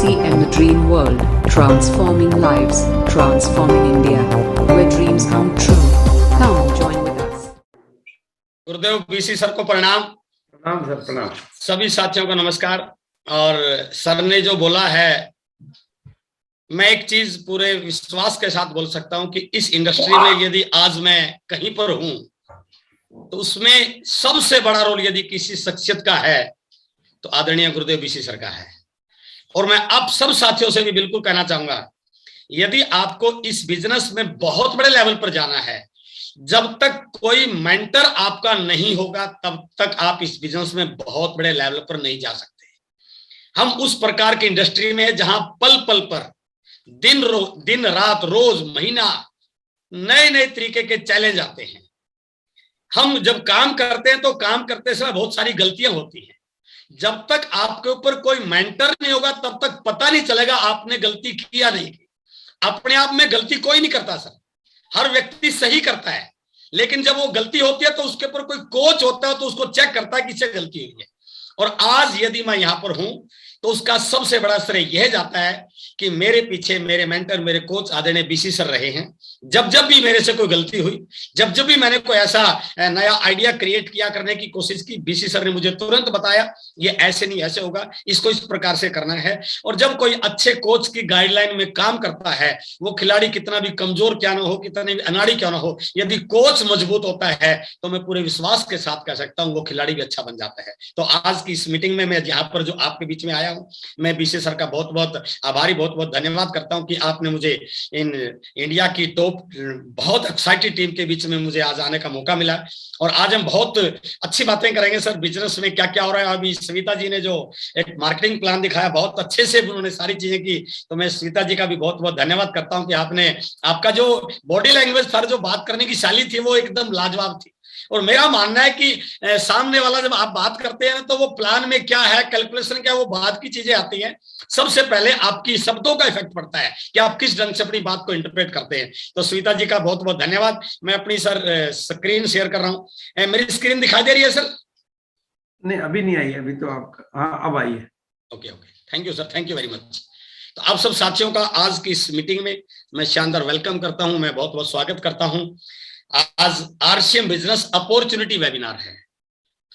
BCM the Dream World, transforming lives, transforming India, where dreams come true. Come join with us. Gurudev BC sir को प्रणाम। प्रणाम sir, प्रणाम। सभी साथियों को नमस्कार। और सर ने जो बोला है, मैं एक चीज पूरे विश्वास के साथ बोल सकता हूं कि इस इंडस्ट्री में यदि आज मैं कहीं पर हूं तो उसमें सबसे बड़ा रोल यदि किसी शख्सियत का है तो आदरणीय गुरुदेव बीसी सर का है। और मैं आप सब साथियों से भी बिल्कुल कहना चाहूंगा, यदि आपको इस बिजनेस में बहुत बड़े लेवल पर जाना है, जब तक कोई मेंटर आपका नहीं होगा तब तक आप इस बिजनेस में बहुत बड़े लेवल पर नहीं जा सकते। हम उस प्रकार की इंडस्ट्री में है जहां पल पल पर दिन रात रोज महीना नए नए तरीके के चैलेंज आते हैं। हम जब काम करते हैं तो काम करते समय बहुत सारी गलतियां होती हैं। जब तक आपके ऊपर कोई मेंटर नहीं होगा तब तक पता नहीं चलेगा आपने गलती की या नहीं की। अपने आप में गलती कोई नहीं करता सर, हर व्यक्ति सही करता है, लेकिन जब वो गलती होती है तो उसके ऊपर कोई कोच होता है तो उसको चेक करता है कि इससे गलती हुई है। और आज यदि मैं यहां पर हूं तो उसका सबसे बड़ा श्रेय यह जाता है कि मेरे पीछे मेरे मेंटर, मेरे कोच आदरणीय बीसी सर रहे हैं। जब जब भी मेरे से कोई गलती हुई, जब जब भी मैंने कोई ऐसा नया आइडिया क्रिएट किया करने की कोशिश की, बीसी सर ने मुझे तुरंत बताया ये ऐसे नहीं ऐसे होगा, इसको इस प्रकार से करना है। और जब कोई अच्छे कोच की गाइडलाइन में काम करता है, वो खिलाड़ी कितना भी कमजोर क्या ना हो, कितना भी अनाड़ी क्यों ना हो, यदि कोच मजबूत होता है तो मैं पूरे विश्वास के साथ कह सकता हूं वो खिलाड़ी भी अच्छा बन जाता है। तो आज की इस मीटिंग में मैं यहाँ पर जो आपके बीच में आया हूं, मैं बीसी सर का बहुत बहुत आभारी, बहुत बहुत धन्यवाद करता हूं कि आपने मुझे इन इंडिया की टॉप बहुत एक्साइटेड टीम के बीच में मुझे आज आने का मौका मिला। और आज हम बहुत अच्छी बातें करेंगे सर, बिजनेस में क्या क्या हो रहा है। अभी स्मिता जी ने जो एक मार्केटिंग प्लान दिखाया, बहुत अच्छे से उन्होंने सारी चीजें की, तो मैं स्मिता जी का भी बहुत बहुत धन्यवाद करता हूं कि आपका जो बॉडी लैंग्वेज था, जो बात करने की शैली थी, वो एकदम लाजवाब थी। और मेरा मानना है कि सामने वाला जब आप बात करते हैं तो वो प्लान में क्या है, कैलकुलेशन क्या है, वो बात की चीजें आती हैं। सबसे पहले आपकी शब्दों का इफेक्ट पड़ता है कि आप किस ढंग से अपनी बात को इंटरप्रेट करते हैं। तो स्मिता जी का बहुत बहुत धन्यवाद। मैं अपनी सर स्क्रीन शेयर कर रहा हूं। मेरी स्क्रीन दिखाई दे रही है सर? नहीं, अभी नहीं आई, अभी तो आप, हाँ अब आई है। Okay, thank you sir, thank you very much. तो आप सब साथियों का आज की इस मीटिंग में मैं शानदार वेलकम करता हूं, मैं बहुत बहुत स्वागत करता हूं। आज आरसीएम बिजनेस अपॉर्चुनिटी वेबिनार है।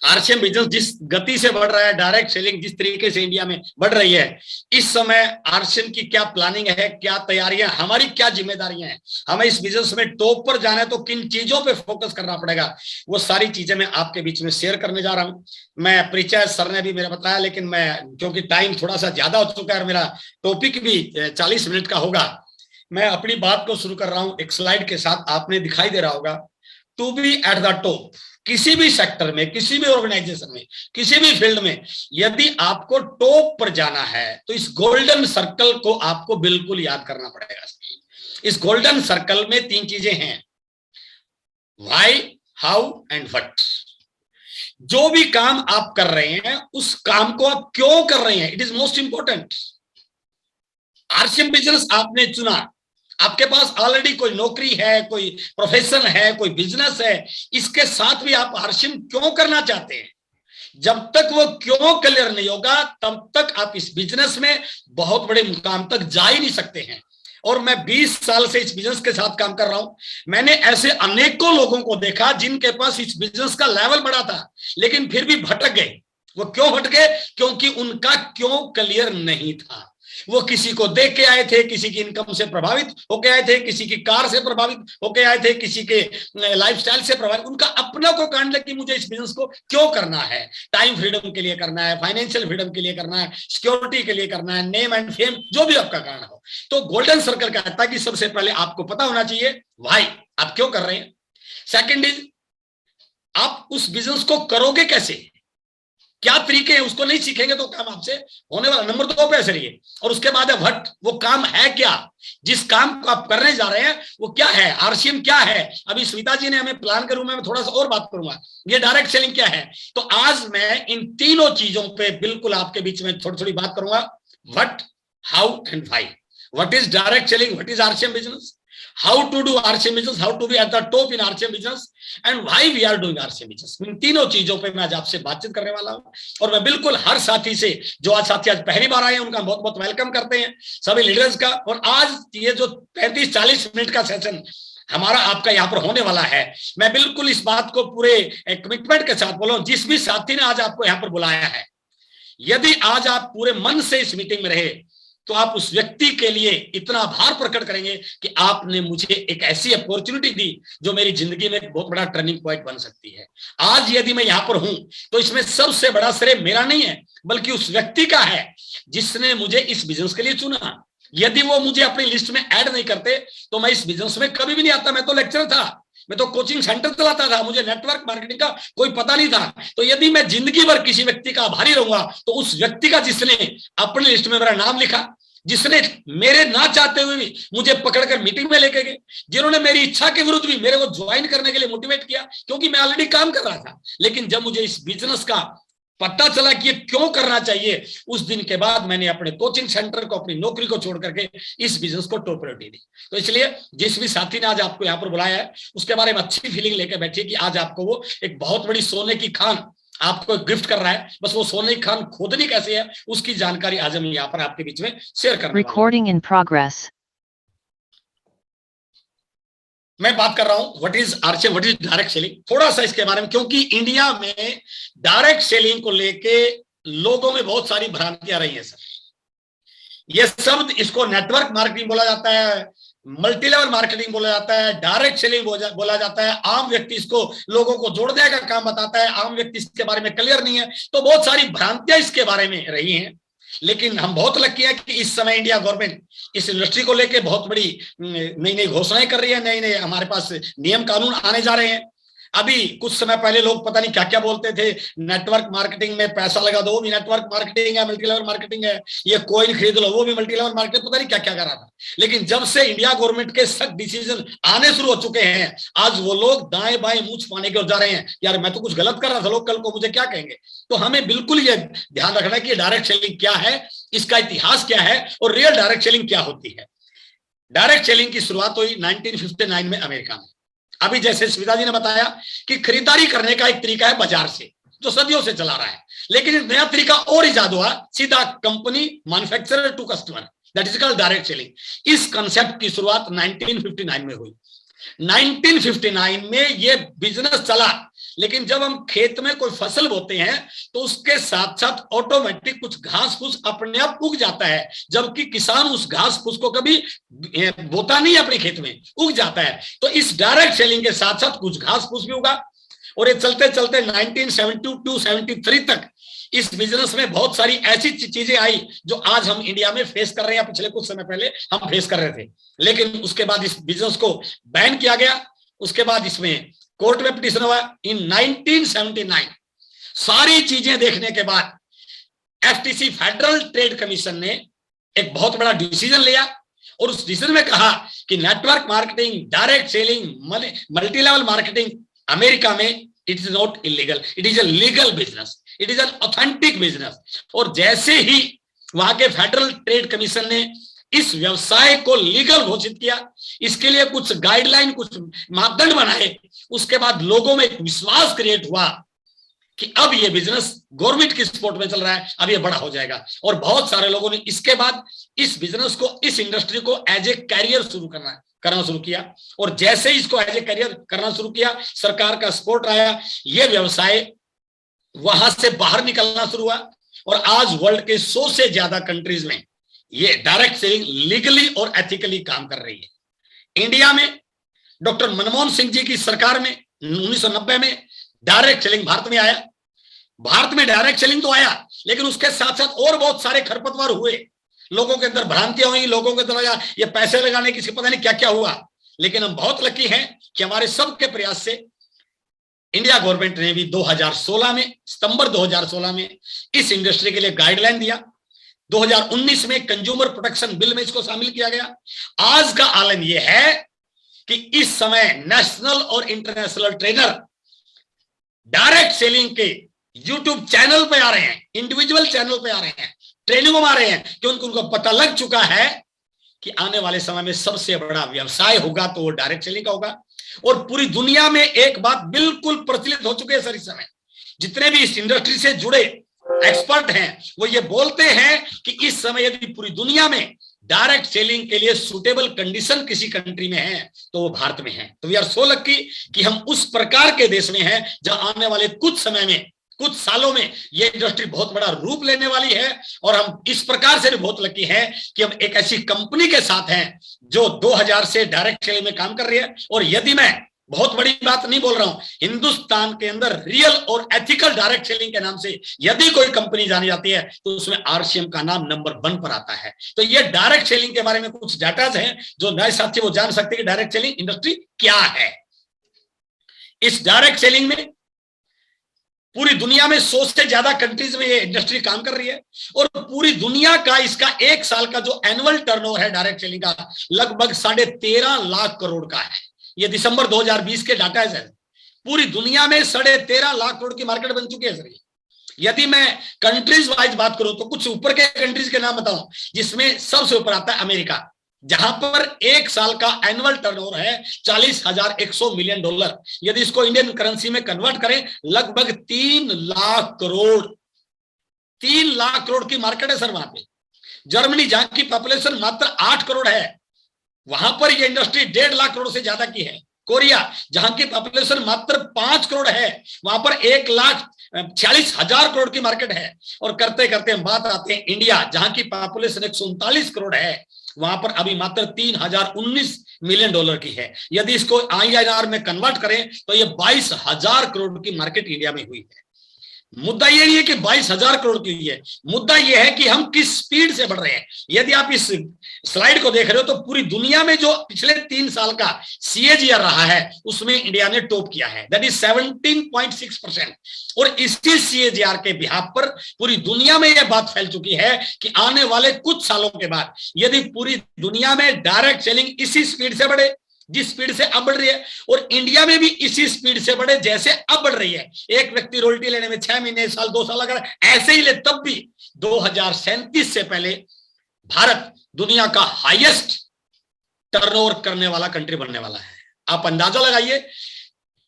आरसीएम बिजनेस जिस गति से बढ़ रहा है, डायरेक्ट सेलिंग जिस तरीके से इंडिया में बढ़ रही है, इस समय आरसीएम की क्या प्लानिंग है, क्या तैयारियां, हमारी क्या जिम्मेदारियां हैं, हमें इस बिजनेस में टॉप पर जाना है तो किन चीजों पे फोकस करना पड़ेगा, वो सारी चीजें मैं आपके बीच में शेयर करने जा रहा हूं। मैं परिचय सर ने भी मेरा बताया, लेकिन मैं क्योंकि टाइम थोड़ा सा ज्यादा हो चुका है और मेरा टॉपिक भी 40 मिनट का होगा, मैं अपनी बात को शुरू कर रहा हूं एक स्लाइड के साथ। आपने दिखाई दे रहा होगा, to be at the top, किसी भी सेक्टर में, किसी भी ऑर्गेनाइजेशन में, किसी भी फील्ड में यदि आपको टॉप पर जाना है तो इस गोल्डन सर्कल को आपको बिल्कुल याद करना पड़ेगा। इस गोल्डन सर्कल में 3 चीजें हैं, व्हाई, हाउ एंड व्हाट। जो भी काम आप कर रहे हैं उस काम को आप क्यों कर रहे हैं, it is most important. RCM business आपने चुना, आपके पास ऑलरेडी कोई नौकरी है, कोई प्रोफेशन है, कोई बिजनेस है, इसके साथ भी आप आरसीएम क्यों करना चाहते हैं। जब तक वो क्यों क्लियर नहीं होगा तब तक आप इस बिजनेस में बहुत बड़े मुकाम तक जा ही नहीं सकते हैं। और मैं 20 साल से इस बिजनेस के साथ काम कर रहा हूं। मैंने ऐसे अनेकों लोगों को देखा जिनके पास इस बिजनेस का लेवल बड़ा था लेकिन फिर भी भटक गए। वो क्यों भटके? क्योंकि उनका क्यों क्लियर नहीं था। वो किसी को देख के आए थे, किसी की इनकम से प्रभावित होके आए थे, किसी की कार से प्रभावित होके आए थे, किसी के लाइफस्टाइल से प्रभावित, उनका अपना को कांड लग कि मुझे इस बिजनेस को क्यों करना है। टाइम फ्रीडम के लिए करना है, फाइनेंशियल फ्रीडम के लिए करना है, सिक्योरिटी के लिए करना है, नेम एंड फेम, जो भी आपका कारण हो। तो गोल्डन सर्कल कहता है कि सबसे पहले आपको पता होना चाहिए व्हाई, आप क्यों कर रहे हैं। सेकंड इज आप उस बिजनेस को करोगे कैसे, क्या तरीके हैं, उसको नहीं सीखेंगे तो काम आपसे होने वाला। नंबर 2 पे ऐसे रहिए। और उसके बाद है व्हाट, वो काम है क्या, जिस काम को आप करने जा रहे हैं वो क्या है, आरसीएम क्या है। अभी स्मिता जी ने हमें प्लान के रूप में थोड़ा सा और बात करूंगा, ये डायरेक्ट सेलिंग क्या है। तो आज मैं इन तीनों चीजों पे बिल्कुल आपके बीच में थोड़ी थोड़ी बात करूंगा, what, how and why. What is direct selling, what is RCM business, how to do RCM business, how to be at the top in RCM business and why we are doing RCM business. इन तीनों चीजों पे मैं आज आपसे बातचीत करने वाला हूं और मैं बिल्कुल हर साथी से, जो आज साथी आज पहली बार आए हैं उनका बहुत बहुत वेलकम करते हैं, सभी लीडर्स का। और आज ये जो 35-40 मिनट का सेशन हमारा आपका यहाँ पर होने वाला है, मैं बिल्कुल इस बात को पूरे कमिटमेंट के साथ बोल रहा हूं, जिस भी साथी ने आज आपको यहाँ पर बुलाया है, यदि आज आप पूरे मन से इस मीटिंग में रहे तो आप उस व्यक्ति के लिए इतना आभार प्रकट करेंगे कि आपने मुझे एक ऐसी अपॉर्चुनिटी दी जो मेरी जिंदगी में एक बहुत बड़ा टर्निंग पॉइंट बन सकती है। आज यदि मैं यहाँ पर हूं तो इसमें सबसे बड़ा श्रेय मेरा नहीं है, बल्कि उस व्यक्ति का है जिसने मुझे इस बिजनेस के लिए चुना। यदि वो मुझे अपनी लिस्ट में ऐड नहीं करते तो मैं इस बिजनेस में कभी भी नहीं आता। मैं तो लेक्चरर था, मैं तो कोचिंग सेंटर चलाता था, मुझे नेटवर्क मार्केटिंग का कोई पता नहीं था। तो यदि मैं जिंदगी भर किसी व्यक्ति का आभारी रहूंगा तो उस व्यक्ति का जिसने अपनी लिस्ट में मेरा नाम लिखा, जिसने मेरे ना चाहते हुए भी मुझे पकड़कर मीटिंग में लेके गए, जिन्होंने मेरी इच्छा के विरुद्ध भी मेरे को ज्वाइन करने के लिए मोटिवेट किया, क्योंकि मैं ऑलरेडी काम कर रहा था। लेकिन जब मुझे इस बिजनेस का पता चला कि ये क्यों करना चाहिए, उस दिन के बाद मैंने अपने कोचिंग सेंटर को, अपनी नौकरी को छोड़ करके इस बिजनेस को टॉप प्रायोरिटी दी। तो इसलिए जिस भी साथी ने आज आपको यहाँ पर बुलाया है उसके बारे में अच्छी फीलिंग लेकर बैठिए कि आज आपको वो एक बहुत बड़ी सोने की खान आपको गिफ्ट कर रहा है। बस वो सोने की खान खोदनी कैसे है उसकी जानकारी आज हम यहाँ पर आपके बीच में शेयर करने वाले हैं। Recording in progress. मैं बात कर रहा हूं what is RCM, what is direct selling, थोड़ा सा इसके बारे में, क्योंकि इंडिया में डायरेक्ट सेलिंग को लेके लोगों में बहुत सारी भ्रांतियां रही है सर। ये शब्द, इसको नेटवर्क मार्केटिंग बोला जाता है, मल्टी लेवल मार्केटिंग बोला जाता है, डायरेक्ट सेलिंग बोला जाता है। आम व्यक्ति इसको लोगों को जोड़ने का काम बताता है, आम व्यक्ति इसके बारे में क्लियर नहीं है। तो बहुत सारी भ्रांतियां इसके बारे में रही हैं। लेकिन हम बहुत लकी है कि इस समय इंडिया गवर्नमेंट इस इंडस्ट्री को लेके बहुत बड़ी नई नई घोषणाएं कर रही है, नए नए हमारे पास नियम कानून आने जा रहे हैं। अभी कुछ समय पहले लोग पता नहीं क्या क्या बोलते थे, नेटवर्क मार्केटिंग में पैसा लगा दो, वो भी नेटवर्क मार्केटिंग है, मल्टी लेवल मार्केटिंग है, ये कॉइन खरीद लो, वो भी मल्टी लेवल मार्केटिंग, पता नहीं क्या क्या कर रहा था। लेकिन जब से इंडिया गवर्नमेंट के सख्त डिसीजन आने शुरू हो चुके हैं, आज वो लोग दाएं बाएं मुंह छुपाने की ओर जा रहे हैं। यार मैं तो कुछ गलत कर रहा था, लोग कल को मुझे क्या कहेंगे। तो हमें बिल्कुल ये ध्यान रखना है कि डायरेक्ट सेलिंग क्या है, इसका इतिहास क्या है और रियल डायरेक्ट सेलिंग क्या होती है। डायरेक्ट सेलिंग की शुरुआत हुई 1959 में अमेरिका में। अभी जैसे सुविधा जी ने बताया कि खरीदारी करने का एक तरीका है बाजार से, जो सदियों से चला रहा है, लेकिन एक नया तरीका और इजाद हुआ, सीधा company manufacturer to customer, that is called direct selling. इस कंसेप्ट की शुरुआत 1959 में हुई। 1959 में ये बिजनेस चला। लेकिन जब हम खेत में कोई फसल बोते हैं तो उसके साथ साथ ऑटोमेटिक कुछ घास फूस अपने आप उग जाता है, जबकि किसान उस घास फूस को कभी बोता नहीं अपने खेत में, उग जाता है। तो इस डायरेक्ट सेलिंग के साथ साथ कुछ घास फूस भी उगा और ये चलते चलते 1972-73 तक इस बिजनेस में बहुत सारी ऐसी चीजें आई जो आज हम इंडिया में फेस कर रहे हैं, पिछले कुछ समय पहले हम फेस कर रहे थे। लेकिन उसके बाद इस बिजनेस को बैन किया गया। उसके बाद इसमें कोर्ट में पिटीशन हुआ इन 1979। सारी चीजें देखने के बाद एफटीसी, फेडरल ट्रेड कमीशन ने एक बहुत बड़ा डिसीजन लिया और उस डिसीजन में कहा कि network marketing, direct selling, multi level marketing America में it is not illegal, it is a legal business, it is an authentic business. और जैसे ही वहां के फेडरल ट्रेड कमीशन ने इस व्यवसाय को लीगल घोषित किया, इसके लिए कुछ गाइडलाइन, कुछ मापदंड बनाए, उसके बाद लोगों में एक विश्वास क्रिएट हुआ कि अब ये बिजनेस गवर्नमेंट की सपोर्ट में चल रहा है, अब ये बड़ा हो जाएगा। और बहुत सारे लोगों ने इसके बाद इस बिजनेस को, इस इंडस्ट्री को एज ए कैरियर करना शुरू किया। और जैसे ही इसको एज ए कैरियर करना शुरू किया, सरकार का सपोर्ट आया, ये व्यवसाय वहां से बाहर निकलना शुरू हुआ और आज वर्ल्ड के 100 से ज्यादा कंट्रीज में ये डायरेक्ट सेलिंग लीगली और एथिकली काम कर रही है। इंडिया में डॉक्टर मनमोहन सिंह जी की सरकार में 1990 में डायरेक्ट सेलिंग भारत में आया। भारत में डायरेक्ट सेलिंग तो आया, लेकिन उसके साथ साथ और बहुत सारे खरपतवार हुए, लोगों के अंदर भ्रांतियां हुई, लोगों के अंदर ये पैसे लगाने की पता नहीं क्या क्या हुआ। लेकिन हम बहुत लकी हैं कि हमारे सबके प्रयास से इंडिया गवर्नमेंट ने भी 2016 में, सितंबर 2016 में इस इंडस्ट्री के लिए गाइडलाइन दिया। 2019 में कंज्यूमर प्रोटेक्शन बिल में इसको शामिल किया गया। आज का आलम यह है कि इस समय नेशनल और इंटरनेशनल ट्रेनर डायरेक्ट सेलिंग के यूट्यूब चैनल पे आ रहे हैं, इंडिविजुअल चैनल पे आ रहे हैं, ट्रेनिंगों में आ रहे हैं, क्योंकि उनको पता लग चुका है कि आने वाले समय में सबसे बड़ा व्यवसाय होगा तो वो डायरेक्ट सेलिंग का होगा। और पूरी दुनिया में एक बात बिल्कुल प्रचलित हो चुकी है सर, इस समय जितने भी इस इंडस्ट्री से जुड़े एक्सपर्ट हैं वो ये बोलते हैं कि इस समय यदि पूरी दुनिया में डायरेक्ट सेलिंग के लिए सुटेबल कंडीशन किसी कंट्री में है तो वो भारत में है। तो वी आर सो लकी कि हम उस प्रकार के देश में हैं जहां आने वाले कुछ समय में, कुछ सालों में ये इंडस्ट्री बहुत बड़ा रूप लेने वाली है। और हम इस प्रकार से भी बहुत लकी हैं कि हम एक ऐसी कंपनी के साथ हैं जो 2000 से डायरेक्ट सेलिंग में काम कर रही है। और यदि मैं बहुत बड़ी बात नहीं बोल रहा हूं, हिंदुस्तान के अंदर रियल और एथिकल डायरेक्ट सेलिंग के नाम से यदि कोई कंपनी जानी जाती है तो उसमें आरसीएम का नाम नंबर 1 पर आता है। तो ये डायरेक्ट सेलिंग के बारे में कुछ डाटाज हैं जो नए साथी वो जान सकते हैं कि डायरेक्ट सेलिंग इंडस्ट्री क्या है। इस डायरेक्ट सेलिंग में पूरी दुनिया में 100 से ज्यादा कंट्रीज में ये इंडस्ट्री काम कर रही है और पूरी दुनिया का इसका एक साल का जो एनुअल टर्नओवर है डायरेक्ट सेलिंग का लगभग 13.5 लाख करोड़ का है। ये दिसंबर 2020 के डाटा है सर। पूरी दुनिया में 13.5 लाख करोड़ की मार्केट बन चुकी है सर। यदि मैं कंट्रीज वाइज बात करूं तो कुछ ऊपर के कंट्रीज के नाम बताऊं, जिसमें सबसे ऊपर आता है अमेरिका, जहां पर एक साल का एनुअल टर्नओवर है $40,100 मिलियन। यदि इसको इंडियन करेंसी में कन्वर्ट करें लगभग 3 लाख करोड़, 3 लाख करोड़ की मार्केट है सर वहां पे। जर्मनी जहां की पॉपुलेशन मात्र 8 करोड़ है, वहां पर यह इंडस्ट्री 1.5 लाख करोड़ से ज्यादा की है। कोरिया जहां की पॉपुलेशन मात्र 5 करोड़ है, वहां पर 1,46,000 करोड़ की मार्केट है। और करते करते हम बात आते हैं इंडिया, जहां की पॉपुलेशन 139 करोड़ है, वहां पर अभी मात्र $3,019 मिलियन की है। यदि इसको INR में कन्वर्ट करें तो ये 22,000 करोड़ की मार्केट इंडिया में हुई है। मुद्दा ये नहीं है कि 22,000 करोड़ की हुई है, मुद्दा ये है कि हम किस स्पीड से बढ़ रहे हैं। यदि आप इस स्लाइड को देख रहे हो तो पूरी दुनिया में जो पिछले 3 साल का CAGR रहा है उसमें इंडिया ने टॉप किया है, दैट इज 17.6%। और इसी CAGR के बिहाफ पर पूरी दुनिया में यह बात फैल चुकी है कि आने वाले कुछ सालों के बाद यदि पूरी दुनिया में डायरेक्ट सेलिंग इसी स्पीड से बढ़े जिस स्पीड से अब बढ़ रही है और इंडिया में भी इसी स्पीड से बढ़े जैसे अब बढ़ रही है, एक व्यक्ति रॉयल्टी लेने में 6 महीने, साल, 2 साल अगर ऐसे ही ले तब भी 2037 से पहले भारत दुनिया का हाईएस्ट टर्नओवर करने वाला कंट्री बनने वाला है। आप अंदाजा लगाइए,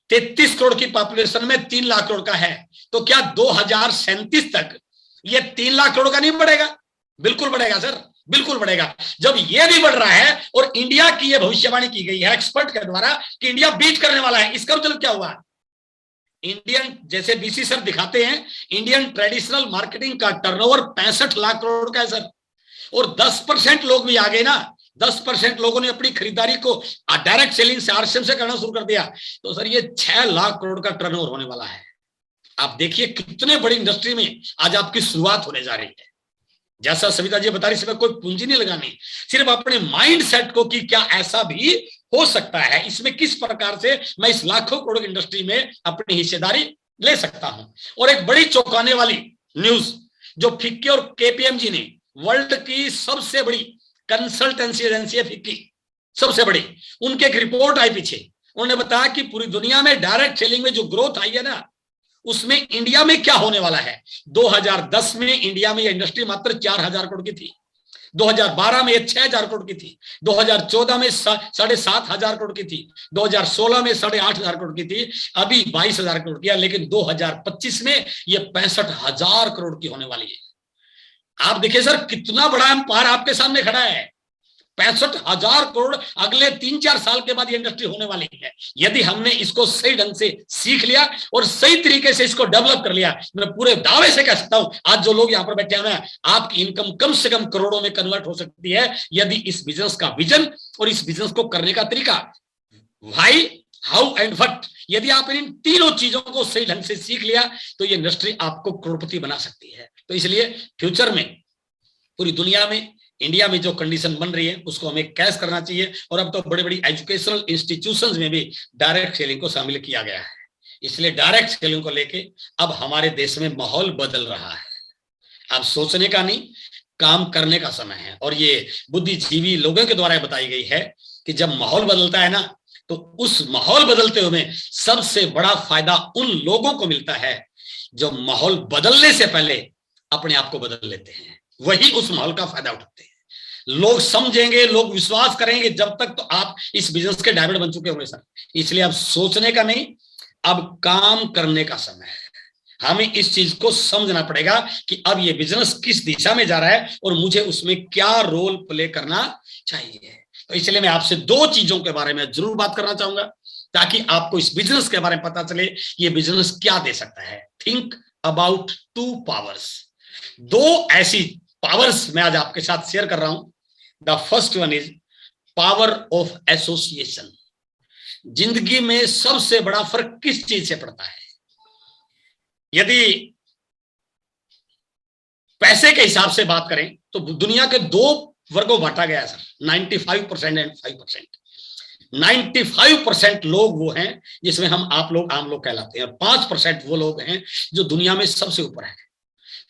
33 करोड़ की पॉपुलेशन में 3 लाख करोड़ का है, तो क्या 2037 तक ये 3 लाख करोड़ का नहीं बढ़ेगा? बिल्कुल बढ़ेगा सर, बिल्कुल बढ़ेगा। जब ये भी बढ़ रहा है और इंडिया की ये भविष्यवाणी की गई है एक्सपर्ट के द्वारा कि इंडिया बीट करने वाला है, इसका मतलब क्या हुआ? इंडियन, जैसे BC सर दिखाते हैं, इंडियन ट्रेडिशनल मार्केटिंग का टर्नओवर 65 लाख करोड़ का है सर। और 10% लोग भी आ गए ना, 10% लोगों ने अपनी खरीदारी को डायरेक्ट सेलिंग से, RCM से करना शुरू कर दिया, तो सर ये 6 लाख करोड़ का टर्नओवर होने वाला है। आप देखिए कितने बड़ी इंडस्ट्री में आज आपकी शुरुआत होने जा रही है। जैसा सविता जी बता रही, इसमें कोई पूंजी नहीं लगानी, सिर्फ अपने माइंड सेट को कि क्या ऐसा भी हो सकता है, इसमें किस प्रकार से मैं इस लाखों करोड़ इंडस्ट्री में अपनी हिस्सेदारी ले सकता हूं। और एक बड़ी चौंकाने वाली न्यूज जो फिक्की और KPMG ने, वर्ल्ड की सबसे बड़ी कंसल्टेंसी एजेंसी है फिक्की, सबसे बड़ी, उनके एक रिपोर्ट आई पीछे, उन्होंने बताया कि पूरी दुनिया में डायरेक्ट सेलिंग में जो ग्रोथ आई है ना, उसमें इंडिया में क्या होने वाला है। 2010 में इंडिया में यह इंडस्ट्री मात्र 4,000 करोड़ की थी, 2012 में 6,000 करोड़ की थी, 2014 में 7,500 करोड़ की थी, 2016 में 8,500 करोड़ की थी, अभी 22,000 करोड़ की है, लेकिन 2025 में ये 65,000 करोड़ की होने वाली है। आप देखिए सर कितना बड़ा एम्पायर आपके सामने खड़ा है। 65,000 करोड़ अगले 3-4 साल के बाद ये इंडस्ट्री होने वाली है। यदि हमने इसको सही ढंग से सीख लिया और सही तरीके से इसको डेवलप कर लिया, मैं पूरे दावे से कह सकता हूं आज जो लोग यहां पर बैठे हैं, आपकी इनकम कम से कम करोड़ों में कन्वर्ट हो सकती है यदि इस बिजनेस का विजन और इस बिजनेस को करने का तरीका, व्हाई, हाउ एंड व्हाट, यदि आप इन तीनों चीजों को सही ढंग से सीख लिया तो ये इंडस्ट्री आपको करोड़पति बना सकती है। तो इसलिए फ्यूचर में पूरी दुनिया में, इंडिया में जो कंडीशन बन रही है उसको हमें कैच करना चाहिए। और अब तो बड़ी बड़ी एजुकेशनल इंस्टीट्यूशंस में भी डायरेक्ट सेलिंग को शामिल किया गया है। इसलिए डायरेक्ट सेलिंग को लेके अब हमारे देश में माहौल बदल रहा है। अब सोचने का नहीं, काम करने का समय है। और ये बुद्धिजीवी लोगों के द्वारा बताई गई है कि जब माहौल बदलता है ना, तो उस माहौल बदलते हुए सबसे बड़ा फायदा उन लोगों को मिलता है जो माहौल बदलने से पहले अपने आप को बदल लेते हैं, वही उस माहौल का फायदा उठाते हैं। लोग समझेंगे, लोग विश्वास करेंगे जब तक तो आप इस बिजनेस के डायमंड बन चुके होंगे सर। इसलिए अब सोचने का नहीं, अब काम करने का समय है। हमें इस चीज को समझना पड़ेगा कि अब ये बिजनेस किस दिशा में जा रहा है और मुझे उसमें क्या रोल प्ले करना चाहिए। तो इसलिए मैं आपसे दो चीजों के बारे में जरूर बात करना चाहूंगा ताकि आपको इस बिजनेस के बारे में पता चले ये बिजनेस क्या दे सकता है। Think about two powers. दो ऐसी पावर्स मैं आज आपके साथ शेयर कर रहा हूं। The first one is power of association. जिंदगी में सबसे बड़ा फर्क किस चीज से पड़ता है? यदि पैसे के हिसाब से बात करें तो दुनिया के दो वर्गों बांटा गया है सर, 95% एंड 5%। 95% लोग वो हैं जिसमें हम आप लोग आम लोग कहलाते हैं, और 5% वो लोग हैं जो दुनिया में सबसे ऊपर हैं।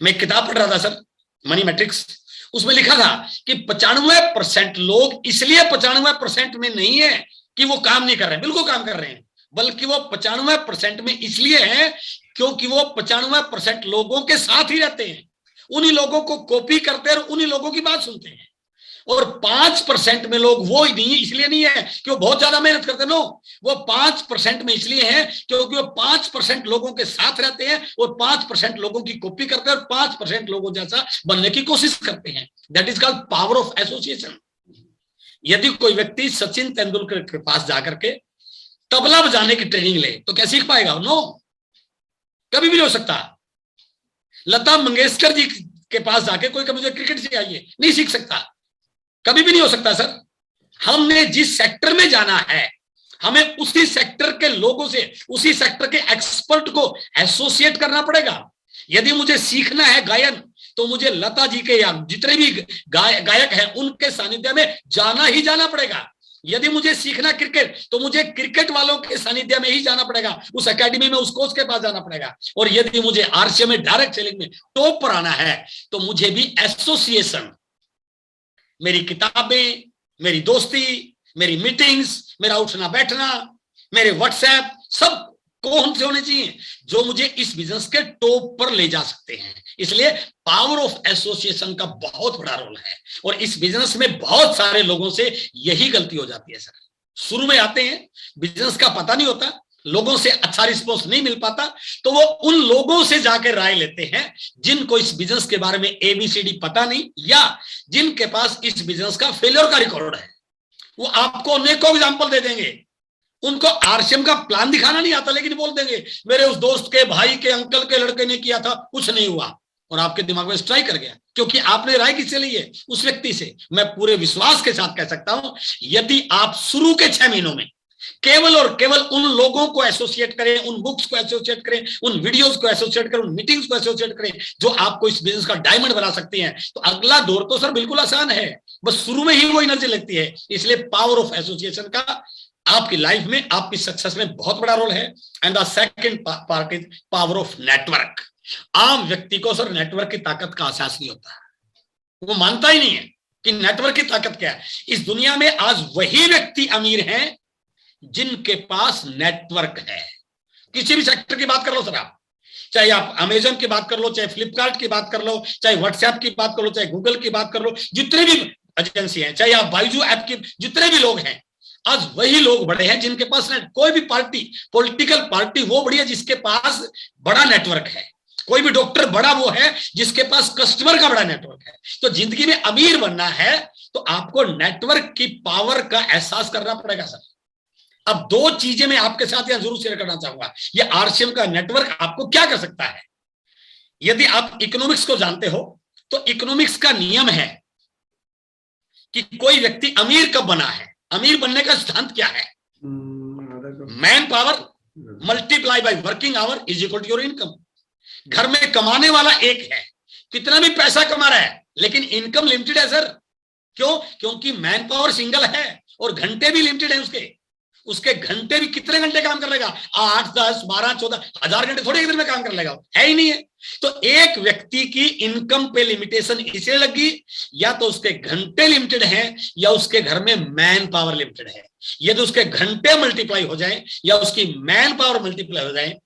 मैं एक किताब पढ़ रहा था सर, मनी मैट्रिक्स, उसमें लिखा था कि 95% लोग इसलिए 95% में नहीं है कि वो काम नहीं कर रहे हैं, बिल्कुल काम कर रहे हैं, बल्कि वो 95% में इसलिए है क्योंकि वो 95% लोगों के साथ ही रहते हैं, उन्हीं लोगों को कॉपी करते हैं और उन्हीं लोगों की बात सुनते हैं। और 5% में लोग वो ही नहीं, इसलिए नहीं है कि वो बहुत ज्यादा मेहनत करते, नो, वो 5% में इसलिए है क्योंकि वो 5% लोगों के साथ रहते हैं और 5% लोगों की कॉपी करते हैं और 5% लोगों जैसा बनने की कोशिश करते हैं। That is called power of association. यदि कोई व्यक्ति सचिन तेंदुलकर के पास जाकर के तबला बजाने की ट्रेनिंग ले तो क्या सीख पाएगा? नो, कभी भी नहीं हो सकता। लता मंगेशकर जी के पास जाके कोई कभी क्रिकेट सिखाइए, नहीं सीख सकता, कभी भी नहीं हो सकता सर। हमने जिस सेक्टर में जाना है हमें उसी सेक्टर के लोगों से, उसी सेक्टर के एक्सपर्ट को एसोसिएट करना पड़ेगा। यदि मुझे सीखना है गायन तो मुझे लता जी के या जितने भी गायक हैं उनके सानिध्य में जाना ही जाना पड़ेगा। यदि मुझे सीखना क्रिकेट तो मुझे क्रिकेट वालों के सानिध्य में ही जाना पड़ेगा, उस एकेडमी में उस कोच के पास जाना पड़ेगा। और यदि मुझे आरसीएम में डायरेक्ट सेलिंग में टॉप पर आना है तो मुझे भी एसोसिएशन, मेरी किताबें, मेरी दोस्ती, मेरी मीटिंग्स, मेरा उठना बैठना, मेरे व्हाट्सएप, सब कौन से होने चाहिए जो मुझे इस बिजनेस के टॉप पर ले जा सकते हैं। इसलिए पावर ऑफ एसोसिएशन का बहुत बड़ा रोल है और इस बिजनेस में बहुत सारे लोगों से यही गलती हो जाती है सर। शुरू में आते हैं, बिजनेस का पता नहीं होता, लोगों से अच्छा रिस्पॉन्स नहीं मिल पाता, तो वो उन लोगों से जाकर राय लेते हैं जिनको इस बिजनेस के बारे में एबीसीडी पता नहीं या जिनके पास इस बिजनेस का फेलियर का रिकॉर्ड है। वो आपको अनेकों एग्जांपल दे देंगे, उनको आरसीएम का प्लान दिखाना नहीं आता लेकिन बोल देंगे मेरे उस दोस्त के भाई के अंकल के लड़के ने किया था, कुछ नहीं हुआ, और आपके दिमाग में स्ट्राइक कर गया क्योंकि आपने राय किससे ली है? उस व्यक्ति से। मैं पूरे विश्वास के साथ कह सकता हूं यदि आप शुरू के 6 महीनों में केवल और केवल उन लोगों को एसोसिएट करें, उन बुक्स को एसोसिएट करें, उन वीडियोस को एसोसिएट करें, उन मीटिंग्स को एसोसिएट करें जो आपको इस बिजनेस का डायमंड बना सकती हैं, तो अगला दौर तो सर बिल्कुल आसान है, बस शुरू में ही वो एनर्जी लगती है। इसलिए पावर ऑफ एसोसिएशन का आपकी लाइफ में, आपकी सक्सेस में बहुत बड़ा रोल है। And the second part is power of network. आम व्यक्ति को सर नेटवर्क की ताकत का एहसास नहीं होता, वो मानता ही नहीं है कि नेटवर्क की ताकत क्या है। इस दुनिया में आज वही व्यक्ति अमीर हैं जिनके पास नेटवर्क है। किसी भी सेक्टर की बात कर लो सर, आप चाहे आप अमेजन की बात कर लो, चाहे फ्लिपकार्ट की बात कर लो, चाहे व्हाट्सएप की बात कर लो, चाहे गूगल की बात कर लो, जितने भी एजेंसी हैं, चाहे आप बाइजू ऐप के जितने भी लोग हैं, आज वही लोग बड़े हैं जिनके पास कोई भी पार्टी, पॉलिटिकल पार्टी वो बड़ी है जिसके पास बड़ा नेटवर्क है। कोई भी डॉक्टर बड़ा वो है जिसके पास कस्टमर का बड़ा नेटवर्क है। तो जिंदगी में अमीर बनना है तो आपको नेटवर्क की पावर का एहसास करना पड़ेगा सर। अब दो चीजें मैं आपके साथ यहां जरूर शेयर करना चाहूंगा। ये आरसीएम का नेटवर्क आपको क्या कर सकता है? यदि आप इकोनॉमिक्स को जानते हो तो इकोनॉमिक्स का नियम है कि कोई व्यक्ति अमीर कब बना है, अमीर बनने का सिद्धांत क्या है? Man power multiply by working hour is equal to your income. घर में कमाने वाला एक है, कितना भी पैसा कमा रहा है लेकिन इनकम लिमिटेड है सर। क्यों? क्योंकि मैन पावर सिंगल है और घंटे भी लिमिटेड है। उसके घंटे भी कितने घंटे काम कर लेगा? 8, 10, 12, 14 हजार घंटे थोड़ी एक दिन में काम कर लेगा, है ही नहीं है। तो एक व्यक्ति की इनकम पे लिमिटेशन इसलिए लगी या तो उसके घंटे लिमिटेड हैं या उसके घर में मैन पावर लिमिटेड है। यदि उसके घंटे मल्टीप्लाई हो जाए या उसकी मैन पावर मल्टीप्लाई हो जाए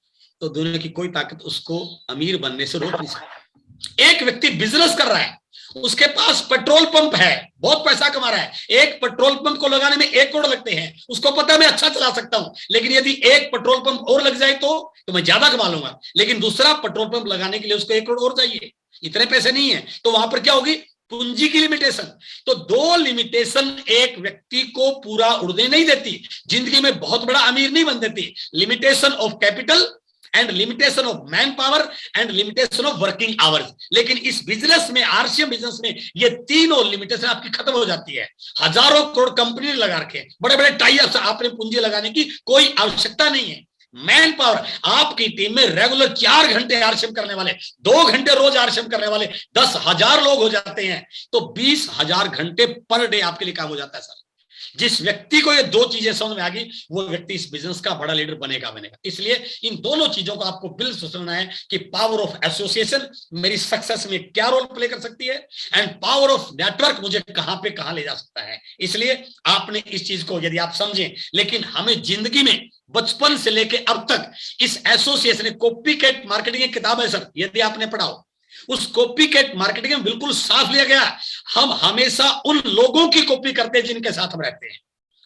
तो दुनिया की कोई ताकत उसको अमीर बनने से रोक नहीं सकती। एक व्यक्ति बिजनेस कर रहा है उसके पास पेट्रोल पंप है, बहुत पैसा कमा रहा है, एक पेट्रोल पंप को लगाने में 1 करोड़ लगते हैं, उसको पता है मैं अच्छा चला सकता हूं, लेकिन यदि एक पेट्रोल पंप और लग जाए तो मैं ज्यादा कमा लूंगा, लेकिन दूसरा पेट्रोल पंप लगाने के लिए उसको 1 करोड़ और चाहिए, इतने पैसे नहीं है, तो वहां पर क्या होगी, पूंजी की लिमिटेशन। तो 2 लिमिटेशन एक व्यक्ति को पूरा उड़ने नहीं देती, जिंदगी में बहुत बड़ा अमीर नहीं बन देती, limitation of capital and limitation of man power and limitation of working hours. लेकिन इस बिजनेस में, आरसीएम बिजनेस में, ये तीनों लिमिटेशन आपकी खत्म हो जाती है। हजारों करोड़ कंपनी लगा रखे, बड़े बड़े टाई अप्स, आपने पूंजी लगाने की कोई आवश्यकता नहीं है। मैन पावर, आपकी टीम में रेगुलर 4 घंटे आरसीएम करने वाले, 2 घंटे रोज आरसीएम करने वाले 10,000 लोग हो जाते हैं, तो 20,000 घंटे पर डे आपके लिए काम हो जाता है सर। जिस व्यक्ति को ये 2 चीजें समझ में आ गई, वो व्यक्ति इस बिजनेस का बड़ा लीडर बनेगा। इसलिए इन दोनों चीजों को आपको बिल्कुल सोचना है कि पावर ऑफ एसोसिएशन मेरी सक्सेस में क्या रोल प्ले कर सकती है, एंड पावर ऑफ नेटवर्क मुझे कहां पे कहां ले जा सकता है। इसलिए आपने इस चीज को यदि आप समझें, लेकिन हमें जिंदगी में बचपन से लेके अब तक इस एसोसिएशन, कॉपी कैट मार्केटिंग की किताब है सर, यदि आपने पढ़ा हो, उस कॉपी कैट मार्केटिंग में बिल्कुल साफ लिया गया, हम हमेशा उन लोगों की कॉपी करते हैं जिनके साथ हम रहते हैं,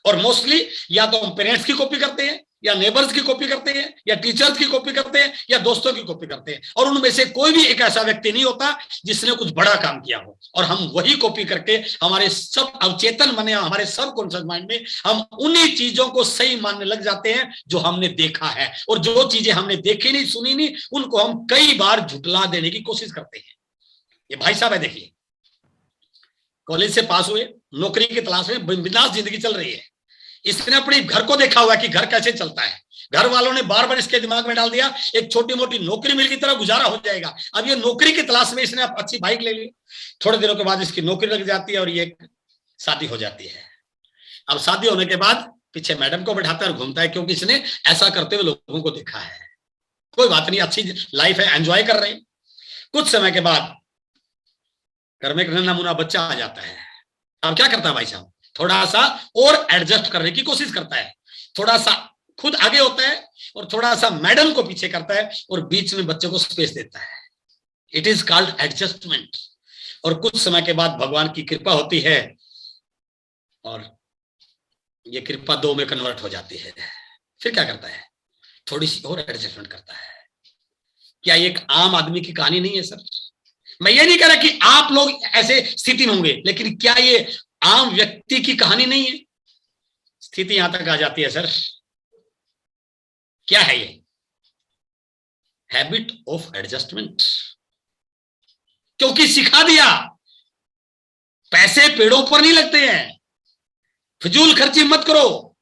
और मोस्टली या तो हम पेरेंट्स की कॉपी करते हैं, या नेबर्स की कॉपी करते हैं, या टीचर्स की कॉपी करते हैं, या दोस्तों की कॉपी करते हैं, और उनमें से कोई भी एक ऐसा व्यक्ति नहीं होता जिसने कुछ बड़ा काम किया हो, और हम वही कॉपी करके हमारे सब अवचेतन मन, हमारे सब कॉन्शियस माइंड में हम उन्हीं चीजों को सही मानने लग जाते हैं जो हमने देखा है, और जो चीजें हमने देखी नहीं, सुनी नहीं, उनको हम कई बार झुटला देने की कोशिश करते हैं। ये भाई साहब है, देखिए, कॉलेज से पास हुए, नौकरी की तलाश में बिंदास जिंदगी चल रही है। इसने अपने घर को देखा हुआ कि घर कैसे चलता है, घर वालों ने बार बार इसके दिमाग में डाल दिया एक छोटी मोटी नौकरी मिल की तरह गुजारा हो जाएगा। अब ये नौकरी की तलाश में इसने अच्छी बाइक ले ली, थोड़े दिनों के बाद इसकी नौकरी लग जाती है और ये शादी हो जाती है। अब शादी होने के बाद पीछे मैडम को बैठाता है और घूमता है, क्योंकि इसने ऐसा करते हुए लोगों को देखा है। कोई बात नहीं, अच्छी लाइफ है, एंजॉय कर रहे हैं। कुछ समय के बाद घर में एक नमूना बच्चा आ जाता है। अब क्या करता है भाई साहब, थोड़ा सा और एडजस्ट करने की कोशिश करता है, थोड़ा सा खुद आगे होता है और थोड़ा सा मैडम को पीछे करता है और बीच में बच्चे को स्पेस देता है। It is called adjustment. और कुछ समय के बाद भगवान की कृपा होती है और ये कृपा 2 में कन्वर्ट हो जाती है। फिर क्या करता है, थोड़ी सी और एडजस्टमेंट करता है। क्या ये एक आम आदमी की कहानी नहीं है सर? मैं ये नहीं कह रहा कि आप लोग ऐसे स्थिति में होंगे, लेकिन क्या ये आम व्यक्ति की कहानी नहीं है? स्थिति यहां तक आ जाती है सर। क्या है ये? Habit of adjustment. क्योंकि सिखा दिया, पैसे पेड़ों पर नहीं लगते हैं, फिजूल खर्ची मत करो,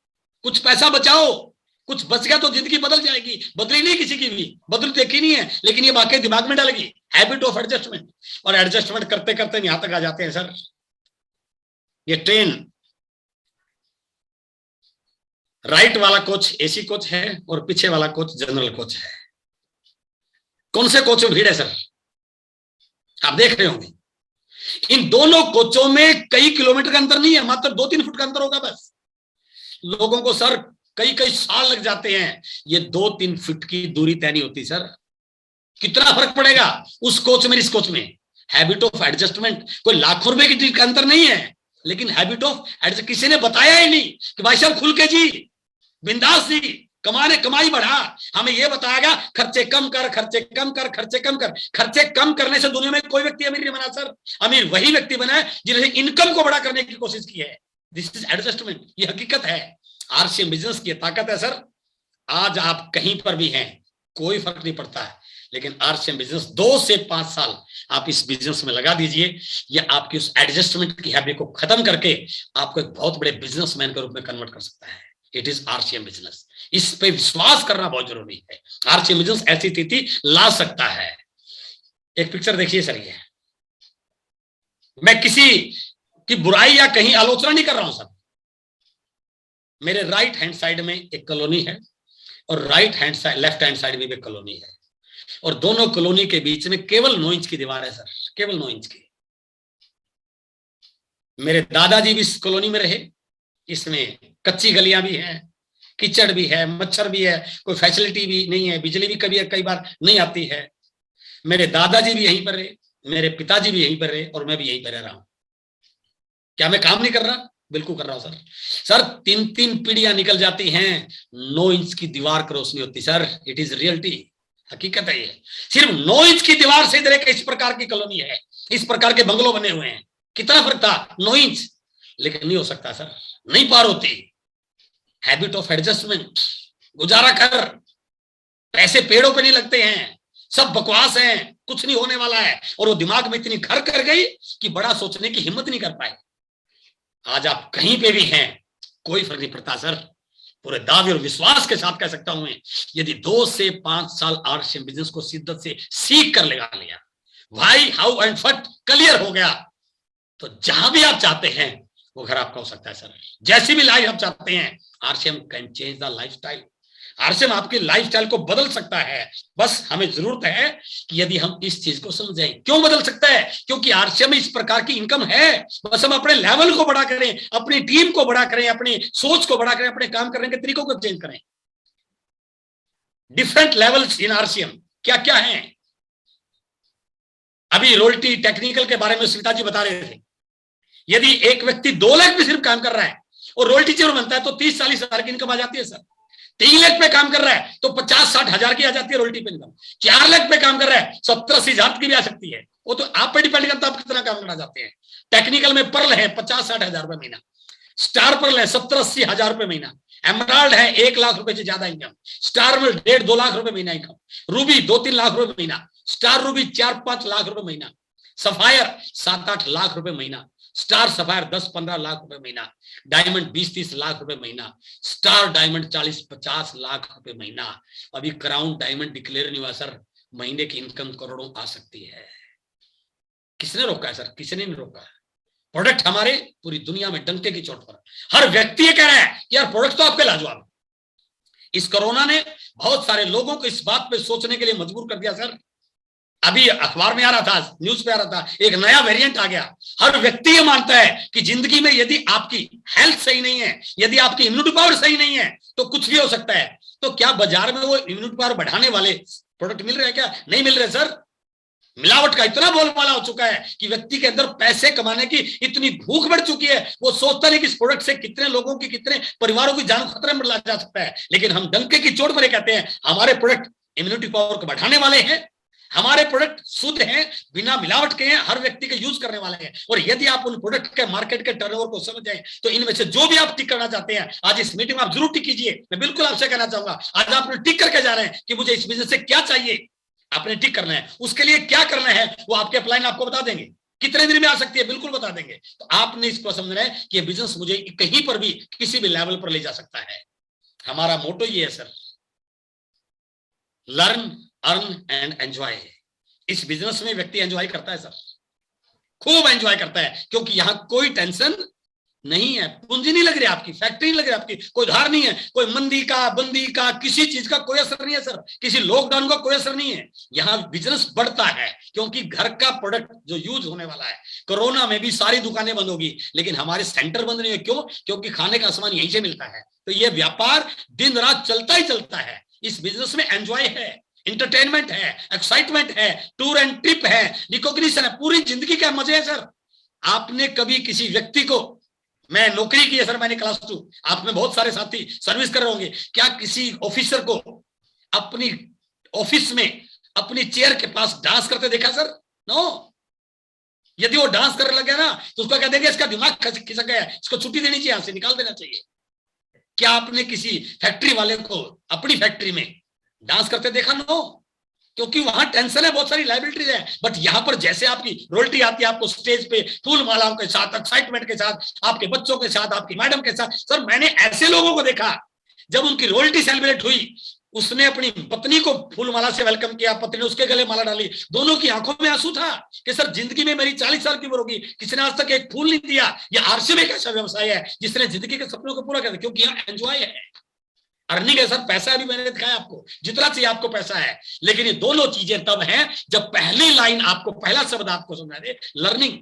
कुछ पैसा बचाओ, कुछ बच गया तो जिंदगी बदल जाएगी। बदली नहीं किसी की भी, बदल देखी नहीं है, लेकिन ये वाकई दिमाग में डालेगी, हैबिट ऑफ एडजस्टमेंट। और एडजस्टमेंट करते करते यहां तक आ जाते हैं सर, ये ट्रेन, राइट वाला कोच एसी कोच है और पीछे वाला कोच जनरल कोच है। कौन से कोच में भीड़ है सर? आप देख रहे होंगे। इन दोनों कोचों में कई किलोमीटर का अंतर नहीं है, मात्र 2-3 फुट का अंतर होगा बस। लोगों को सर कई कई साल लग जाते हैं, ये 2-3 फुट की दूरी तय नहीं होती सर। कितना फर्क पड़ेगा उस कोच में इस कोच में? Habit of adjustment. कोई लाखों रुपए की का अंतर नहीं है, लेकिन हैबिट ऑफ एडजस्ट। किसी ने बताया ही नहीं कि भाई साहब खुल के जी, बिंदास जी, कमाई बढ़ा। हमें यह बताया गया खर्चे कम कर, खर्चे कम कर, खर्चे कम कर। खर्चे कम करने से दुनिया में कोई व्यक्ति अमीर नहीं बना सर। अमीर वही व्यक्ति बना है जिन्होंने इनकम को बड़ा करने की कोशिश की है। दिस इज एडजस्टमेंट, ये हकीकत है। आरसीएम बिजनेस की ताकत है सर। आज आप कहीं पर भी हैं, कोई फर्क नहीं पड़ता है, लेकिन आरसीएम बिजनेस 2 से 5 साल आप इस बिजनेस में लगा दीजिए, ये आपकी उस एडजस्टमेंट की हैबिट को खत्म करके आपको एक बहुत बड़े बिजनेसमैन के रूप में कन्वर्ट कर सकता है। It is RCM business. इस पे विश्वास करना बहुत जरूरी है। आरसीएम बिजनेस ऐसी स्थिति ला सकता है। एक पिक्चर देखिए सर, ये मैं किसी की बुराई या कहीं आलोचना नहीं कर रहा हूं सर। मेरे राइट हैंड साइड में एक कॉलोनी है और लेफ्ट हैंड साइड में भी कॉलोनी है, और दोनों कॉलोनी के बीच में केवल 9 इंच की दीवार है सर, केवल 9 इंच की। मेरे दादाजी भी इस कॉलोनी में रहे। इसमें कच्ची गलियां भी हैं, कीचड़ भी है, मच्छर भी है, कोई फैसिलिटी भी नहीं है, बिजली भी कई बार नहीं आती है। मेरे दादाजी भी यहीं पर रहे, मेरे पिताजी भी यहीं पर रहे और मैं भी यहीं पर रह रहा हूं। क्या मैं काम नहीं कर रहा? बिल्कुल कर रहा हूं सर। सर 3-3 पीढ़ियां निकल जाती हैं, 9 इंच की दीवार क्रॉस नहीं होती सर। इट इज रियलिटी, हकीकत है ये। सिर्फ 9 इंच की दीवार से इधर एक इस प्रकार की कॉलोनी है, इस प्रकार के बंगलो बने हुए हैं। कितना फर्क था? 9 इंच। लेकिन नहीं हो सकता सर, नहीं पार होती। हैबिट ऑफ एडजस्टमेंट, गुजारा कर। पैसे पेड़ों पे नहीं लगते हैं, सब बकवास है, कुछ नहीं होने वाला है। और वो दिमाग में इतनी घर कर गई कि बड़ा सोचने की हिम्मत नहीं कर पाए। आज आप कहीं पे भी हैं, कोई फर्क नहीं पड़ता सर। पूरे दावे और विश्वास के साथ कह सकता हूं मैं, यदि 2 से 5 साल आरसीएम बिजनेस को शिद्दत से सीख कर लगा लिया, भाई हाउ एंड फट क्लियर हो गया, तो जहां भी आप चाहते हैं वो घर आपका हो सकता है सर। जैसी भी लाइफ आप चाहते हैं, RCM can change the lifestyle. RCM आपकी लाइफस्टाइल को बदल सकता है। बस हमें जरूरत है कि यदि हम इस चीज को समझें। क्यों बदल सकता है? क्योंकि आरसीएम में इस प्रकार की इनकम है। बस हम अपने लेवल को बड़ा करें, अपनी टीम को बड़ा करें, अपनी सोच को बड़ा करें, अपने काम करने के तरीकों को चेंज करें। डिफरेंट लेवल्स इन आरसीएम क्या क्या है? अभी रॉयल्टी टेक्निकल के बारे में स्मिता जी बता रहे थे। यदि एक व्यक्ति 2 लाख पे सिर्फ काम कर रहा है और रॉयल्टी चेयर बनता है तो 30-40 हजार की इनकम आ जाती है सर। 3 लाख पे काम कर रहा है तो 50-60 हजार की आ जाती है रॉयल्टी पे इनकम। 4 लाख पे काम कर रहा है 70-80 हजार की भी आ सकती है। वो तो आप पे डिपेंड करता है आप कितना काम करना चाहते हैं। टेक्निकल में पर्ल है 50-60 हजार रुपए महीना, स्टार पर्ल है 70-80 हजार रुपए महीना, एमराल्ड है 1 लाख रुपए से ज्यादा इनकम, स्टार में 1.5-2 लाख रुपए महीना इनकम, रूबी 2-3 लाख रुपए महीना, स्टार रूबी 4-5 लाख रुपए महीना, सफायर 7-8 लाख रुपए महीना, स्टार सफायर 10-15 लाख रुपए महीना, डायमंड 20-30 लाख रुपए महीना, स्टार डायमंड 40-50 लाख रुपए महीना। अभी क्राउन डायमंड डिक्लेयर नहीं हुआ सर, महीने की इनकम करोड़ों आ सकती है। किसने रोका है सर? किसी ने नहीं रोका। प्रोडक्ट हमारे पूरी दुनिया में डंके की चोट पर हर व्यक्ति ये कह रहा है यार प्रोडक्ट तो आपके लाजवाब। इस कोरोना ने बहुत सारे लोगों को इस बात पे सोचने के लिए मजबूर कर दिया सर। अभी अखबार में आ रहा था, न्यूज पे आ रहा था, एक नया वेरिएंट आ गया। हर व्यक्ति ये मानता है कि जिंदगी में यदि आपकी हेल्थ सही नहीं है, यदि आपकी इम्यूनिटी पावर सही नहीं है तो कुछ भी हो सकता है। तो क्या बाजार में वो इम्यूनिटी पावर बढ़ाने वाले प्रोडक्ट मिल रहे हैं? क्या नहीं मिल रहे सर? मिलावट का इतना बोलबाला हो चुका है कि व्यक्ति के अंदर पैसे कमाने की इतनी भूख बढ़ चुकी है, वो सोचता नहीं कि इस प्रोडक्ट से कितने लोगों की, कितने परिवारों की जान खतरे में ला जा सकता है। लेकिन हम डंके की चोट पर कहते हैं हमारे प्रोडक्ट इम्यूनिटी पावर को बढ़ाने वाले हैं, हमारे प्रोडक्ट शुद्ध हैं, बिना मिलावट के हैं, हर व्यक्ति के यूज करने वाले हैं। और यदि आप उन प्रोडक्ट के मार्केट के टर्नओवर को समझ जाएं तो इनमें से जो भी आप टिक करना चाहते हैं आज इस मीटिंग में आप जरूर टिक कीजिए। मैं बिल्कुल आपसे कहना चाहूंगा आज आप टिक करके जा रहे हैं कि मुझे इस बिजनेस से क्या चाहिए, आपने टिक करना है। उसके लिए क्या करना है वो आपके अपलाइन आपको बता देंगे, कितने दिन में आ सकती है बिल्कुल बता देंगे। तो आपने इसको समझना है कि बिजनेस मुझे कहीं पर भी किसी भी लेवल पर ले जा सकता है। हमारा मोटो ये है sir, learn earn and enjoy. इस बिजनेस में व्यक्ति एंजॉय करता है सर, खूब एंजॉय करता है, क्योंकि यहां कोई टेंशन नहीं है, पूंजी नहीं लग रही आपकी, फैक्ट्री नहीं लग रही आपकी, कोई धार नहीं है, कोई मंदी का बंदी का किसी चीज का कोई असर नहीं है सर, किसी लॉकडाउन का कोई असर नहीं है। यहाँ बिजनेस बढ़ता है क्योंकि घर का प्रोडक्ट जो यूज होने वाला है। कोरोना में भी सारी दुकानें बंद होगी लेकिन हमारे सेंटर बंद नहीं है। क्यों? क्योंकि खाने का सामान यहीं से मिलता है। तो ये व्यापार दिन रात चलता ही चलता है। इस बिजनेस में एंजॉय है, इंटरटेनमेंट है, एक्साइटमेंट है, टूर एंड ट्रिप है, रिकॉग्निशन है, पूरी जिंदगी का मजे है सर। आपने कभी किसी व्यक्ति को, मैं नौकरी की है सर, मैंने क्लास 2, आप में बहुत सारे साथी सर्विस कर रहे होंगे, क्या किसी ऑफिसर को अपनी ऑफिस में अपनी चेयर के पास डांस करते देखा सर? नो। यदि वो डांस करने लगे ना तो उसको क्या देंगे, इसका दिमाग खिसक गया है, इसको छुट्टी देनी चाहिए, यहां से निकाल देना चाहिए। क्या आपने किसी फैक्ट्री वाले को अपनी फैक्ट्री में डांस करते देखा? नो, क्योंकि वहां टेंशन है, बहुत सारी लायबिलिटीज है। बट यहां पर जैसे आपकी रॉयल्टी आती है, आपको स्टेज पे फूल मालाओं के साथ, एक्साइटमेंट के साथ, आपके बच्चों के साथ, आपकी मैडम के साथ। सर मैंने ऐसे लोगों को देखा जब उनकी रॉयल्टी सेलिब्रेट हुई, उसने अपनी पत्नी को फूल माला से वेलकम किया, पत्नी ने उसके गले माला डाली, दोनों की आंखों में आंसू था कि सर जिंदगी में मेरी 40 साल की उम्र होगी, किसी ने आज तक एक फूल नहीं दिया। यह आरसीएम एक ऐसा व्यवसाय है जिसने जिंदगी के सपनों को पूरा कर दिया, क्योंकि यहाँ एंजॉय है, अर्निंग है सर। पैसा अभी मैंने दिखाया आपको, जितना चाहिए आपको पैसा है। लेकिन ये दोनों चीजें तब हैं जब पहली लाइन आपको, पहला शब्द आपको समझा दे, लर्निंग।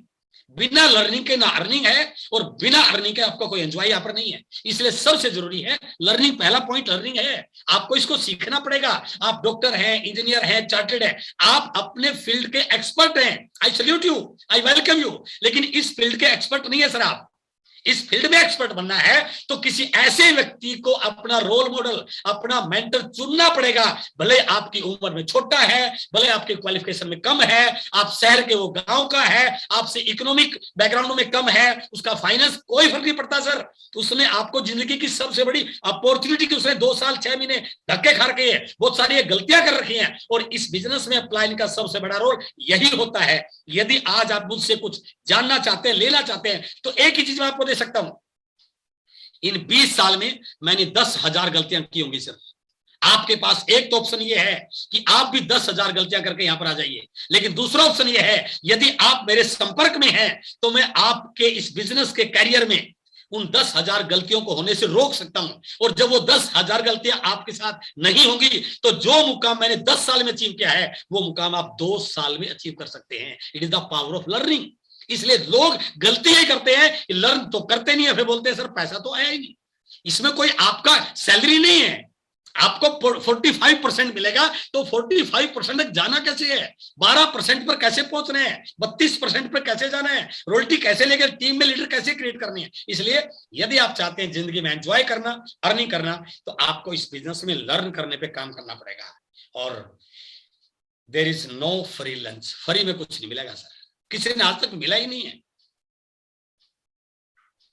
बिना लर्निंग के ना अर्निंग है, और बिना अर्निंग के आपका कोई एंजॉय यहाँ पर नहीं है। इसलिए सबसे जरूरी है लर्निंग। पहला पॉइंट लर्निंग है, आपको इसको सीखना पड़ेगा। आप डॉक्टर हैं, इंजीनियर हैं, चार्टेड है, आप अपने फील्ड के एक्सपर्ट हैं, I salute you, I welcome you, लेकिन इस फील्ड के एक्सपर्ट नहीं है सर। आप इस फील्ड में एक्सपर्ट बनना है तो किसी ऐसे व्यक्ति को अपना रोल मॉडल, अपना मेंटर चुनना पड़ेगा। भले आपकी उम्र में छोटा है, भले आपके क्वालिफिकेशन में कम है, आप शहर के वो गांव का है, आपसे इकोनॉमिक बैकग्राउंड में कम है, उसका फाइनेंस कोई फर्क नहीं पड़ता सर। उसने आपको जिंदगी की सबसे बड़ी अपॉर्चुनिटी की उसने 2 साल 6 महीने धक्के खा रखे हैं, बहुत सारी गलतियां कर रखी हैं, और इस बिजनेस में अप्लाई का सबसे बड़ा रोल यही होता है। यदि आज आप मुझसे कुछ जानना चाहते हैं, लेना चाहते हैं, तो एक ही चीज मैं आपको दे सकता हूं। इन 20 साल में मैंने 10,000 गलतियां की होंगी सर। आपके पास एक तो ऑप्शन ये है कि आप भी 10,000 गलतियां करके यहां पर आ जाइए, लेकिन दूसरा ऑप्शन ये है, यदि आप मेरे संपर्क में हैं तो मैं आपके इस बिजनेस के कैरियर में उन 10,000 गलतियों को होने से रोक सकता हूं। और जब वो 10,000 गलतियां आपके साथ नहीं होंगी तो जो मुकाम मैंने 10 साल में अचीव किया है वो मुकाम आप 2 साल में अचीव कर सकते हैं। It is the power of learning. इसलिए लोग गलतियां ही करते हैं, लर्न तो करते नहीं है, फिर बोलते हैं सर पैसा तो आया ही नहीं। इसमें कोई आपका सैलरी नहीं है, आपको 45% मिलेगा, तो 45% तक जाना कैसे है, 12% पर कैसे पहुंचना है, 32% पर कैसे जाना है, रॉयल्टी कैसे लेकर टीम में लीडर कैसे क्रिएट करनी है। इसलिए यदि आप चाहते हैं जिंदगी में एंजॉय करना, अर्निंग करना, तो आपको इस बिजनेस में लर्न करने पे काम करना पड़ेगा। और there is no free lunch, free में कुछ नहीं मिलेगा सर, किसी ने आज तक मिला ही नहीं है।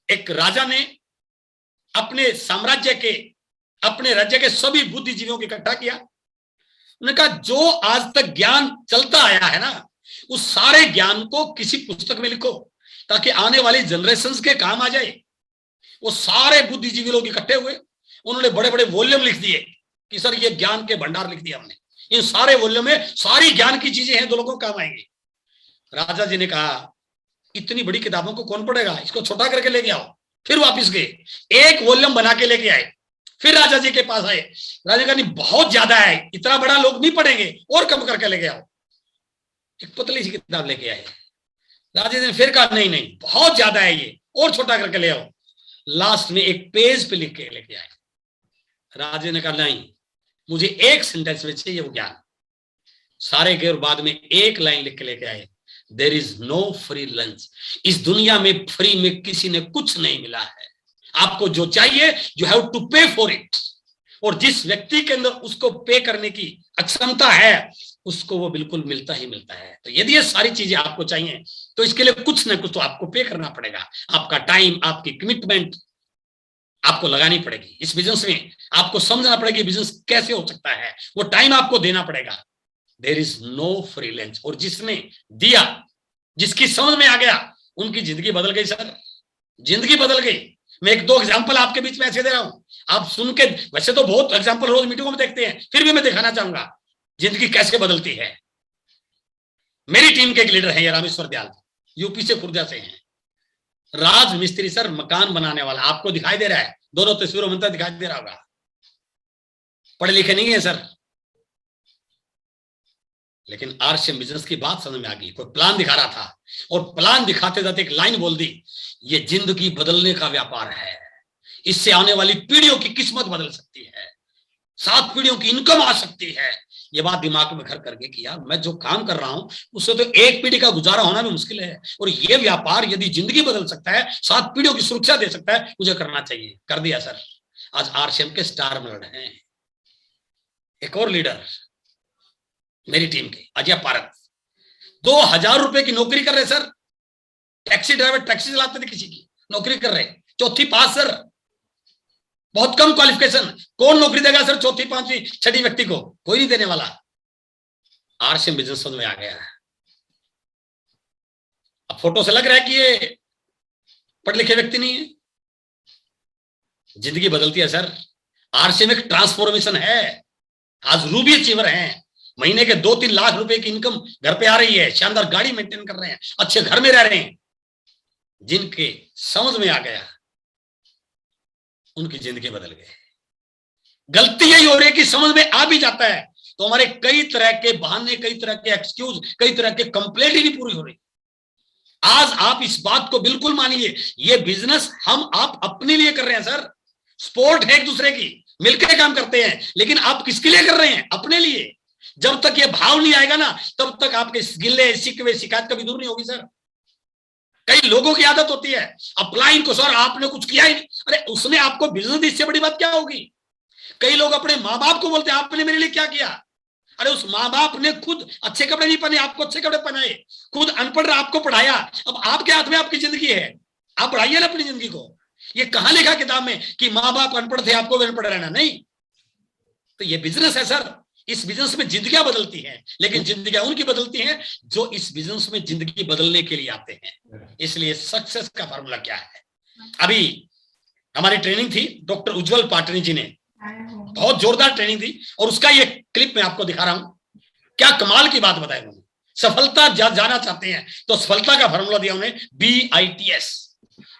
एक राजा ने अपने साम्राज्य के, अपने राज्य के सभी बुद्धिजीवियों को इकट्ठा किया। उन्होंने कहा जो आज तक ज्ञान चलता आया है ना, उस सारे ज्ञान को किसी पुस्तक में लिखो ताकि आने वाली जनरेशंस के काम आ जाए। वो सारे बुद्धिजीवी लोग इकट्ठे हुए, उन्होंने बड़े बड़े वॉल्यूम लिख दिए कि सर ये ज्ञान के भंडार लिख दिया हमने, इन सारे वॉल्यूम में सारी ज्ञान की चीजें हैं जो लोगों को काम आएंगी। राजा जी ने कहा इतनी बड़ी किताबों को कौन पढ़ेगा, इसको छोटा करके लेके आओ। फिर वापिस गए, एक वॉल्यूम बना के लेके आए, फिर राजा जी के पास आए। राजा का नहीं बहुत ज्यादा है, इतना बड़ा लोग नहीं पढ़ेंगे, और कम करके लेके आओ। एक पतली सी किताब लेके आए। राजा जी ने फिर कहा नहीं नहीं बहुत ज्यादा है ये, और छोटा करके ले आओ। लास्ट में एक पेज पे लिख के लेके आए। राजा ने कहा नहीं, मुझे एक सेंटेंस में चाहिए वो ज्ञान। सारे गए और बाद में एक लाइन लिख के लेके आए, there is no free lunch. इस दुनिया में फ्री में किसी ने कुछ नहीं मिला है, आपको जो चाहिए यू हैव टू पे फॉर इट। और जिस व्यक्ति के अंदर उसको पे करने की अक्षमता है उसको वो बिल्कुल मिलता ही मिलता है। तो यदि ये सारी चीजें आपको चाहिए तो इसके लिए कुछ ना कुछ तो आपको पे करना पड़ेगा। आपका टाइम, आपकी कमिटमेंट आपको लगानी पड़ेगी। इस बिजनेस में आपको समझना पड़ेगा बिजनेस कैसे हो सकता है, वो टाइम आपको देना पड़ेगा। There is no free lunch. और जिसने दिया, जिसकी समझ में आ गया, उनकी जिंदगी बदल गई सर, जिंदगी बदल गई। मैं 1-2 एग्जांपल आपके बीच में ऐसे दे रहा हूं, आप सुन के, वैसे तो बहुत एग्जांपल रोज मीटिंगों में देखते हैं, फिर भी मैं दिखाना चाहूंगा जिंदगी कैसे बदलती है। मेरी टीम के एक लीडर है रामेश्वर दयाल, यूपी से, खुर्जा से हैं, राज मिस्त्री सर, मकान बनाने वाला। आपको दिखाई दे रहा है, दोनों तस्वीरों में दिखाई दे रहा होगा। पढ़े लिखे नहीं है सर, लेकिन आरसीएम बिजनेस की बात समझ में आ गई। कोई प्लान दिखा रहा था और प्लान दिखाते जाते एक लाइन बोल दी, ये जिंदगी बदलने का व्यापार है, इससे आने वाली पीढ़ियों की किस्मत बदल सकती है, 7 पीढ़ियों की इनकम आ सकती है। ये बात दिमाग में घर करके कि यार मैं जो काम कर रहा हूं उससे तो एक पीढ़ी का गुजारा होना भी मुश्किल है, और ये व्यापार यदि जिंदगी बदल सकता है, 7 पीढ़ियों की सुरक्षा दे सकता है, मुझे करना चाहिए। कर दिया सर। आज आरसीएम के स्टार मेलर हैं। एक और लीडर मेरी टीम के, अजय पारक, 2,000 रुपए की नौकरी कर रहे सर, टैक्सी ड्राइवर, टैक्सी चलाते थे, किसी की नौकरी कर रहे, 4वीं पास सर, बहुत कम क्वालिफिकेशन। कौन नौकरी देगा सर 4वीं 5वीं 6वीं व्यक्ति को? कोई नहीं देने वाला। आरसीएम बिजनेस में आ गया है। अब फोटो से लग रहा है कि ये पढ़े लिखे व्यक्ति नहीं है। जिंदगी बदलती है सर। आरसीएम एक ट्रांसफॉर्मेशन है। आज रूबी अचीवर हैं, महीने के 2-3 लाख रुपए की इनकम घर पे आ रही है, शानदार गाड़ी मेंटेन कर रहे हैं, अच्छे घर में रह रहे हैं। जिनके समझ में आ गया उनकी जिंदगी बदल गई। गलती यही हो रही है कि समझ में आ भी जाता है तो हमारे कई तरह के बहाने, कई तरह के एक्सक्यूज, कई तरह के कंप्लेंट ही नहीं पूरी हो रही। आज आप इस बात को बिल्कुल मानिए, ये बिजनेस हम आप अपने लिए कर रहे हैं सर। स्पोर्ट है एक दूसरे की, मिलकर काम करते हैं, लेकिन आप किसके लिए कर रहे हैं? अपने लिए। जब तक ये भाव नहीं आएगा ना, तब तक आपके गिले शिकवे शिकायत कभी दूर नहीं होगी सर। कई लोगों की आदत होती है अप्लाई को, सर आपने कुछ किया ही नहीं। अरे उसने आपको बिजनेस दी, इससे बड़ी बात क्या होगी? कई लोग अपने माँ बाप को बोलते हैं आपने मेरे लिए क्या किया? अरे उस माँ बाप ने खुद अच्छे कपड़े नहीं पहने, आपको अच्छे कपड़े पहनाए, खुद अनपढ़ आपको पढ़ाया। अब आपके हाथ में आपकी जिंदगी है, आप बढ़ाइए ना अपनी जिंदगी को। ये कहां लिखा किताब में कि माँ बाप अनपढ़ थे आपको भी अनपढ़ रहना? नहीं। तो ये बिजनेस है सर। इस बिजनेस में जिंदगियां बदलती हैं, लेकिन जिंदगियां उनकी बदलती हैं जो इस बिजनेस में जिंदगी बदलने के लिए आते हैं। इसलिए सक्सेस का फॉर्मूला क्या है? अभी हमारी ट्रेनिंग थी, डॉक्टर उज्जवल पाटनी जी ने बहुत जोरदार ट्रेनिंग दी, और उसका ये क्लिप मैं आपको दिखा रहा हूं। क्या कमाल की बात बताई उन्होंने। सफलता जाना चाहते हैं तो सफलता का फॉर्मूला दिया उन्हें, BITS।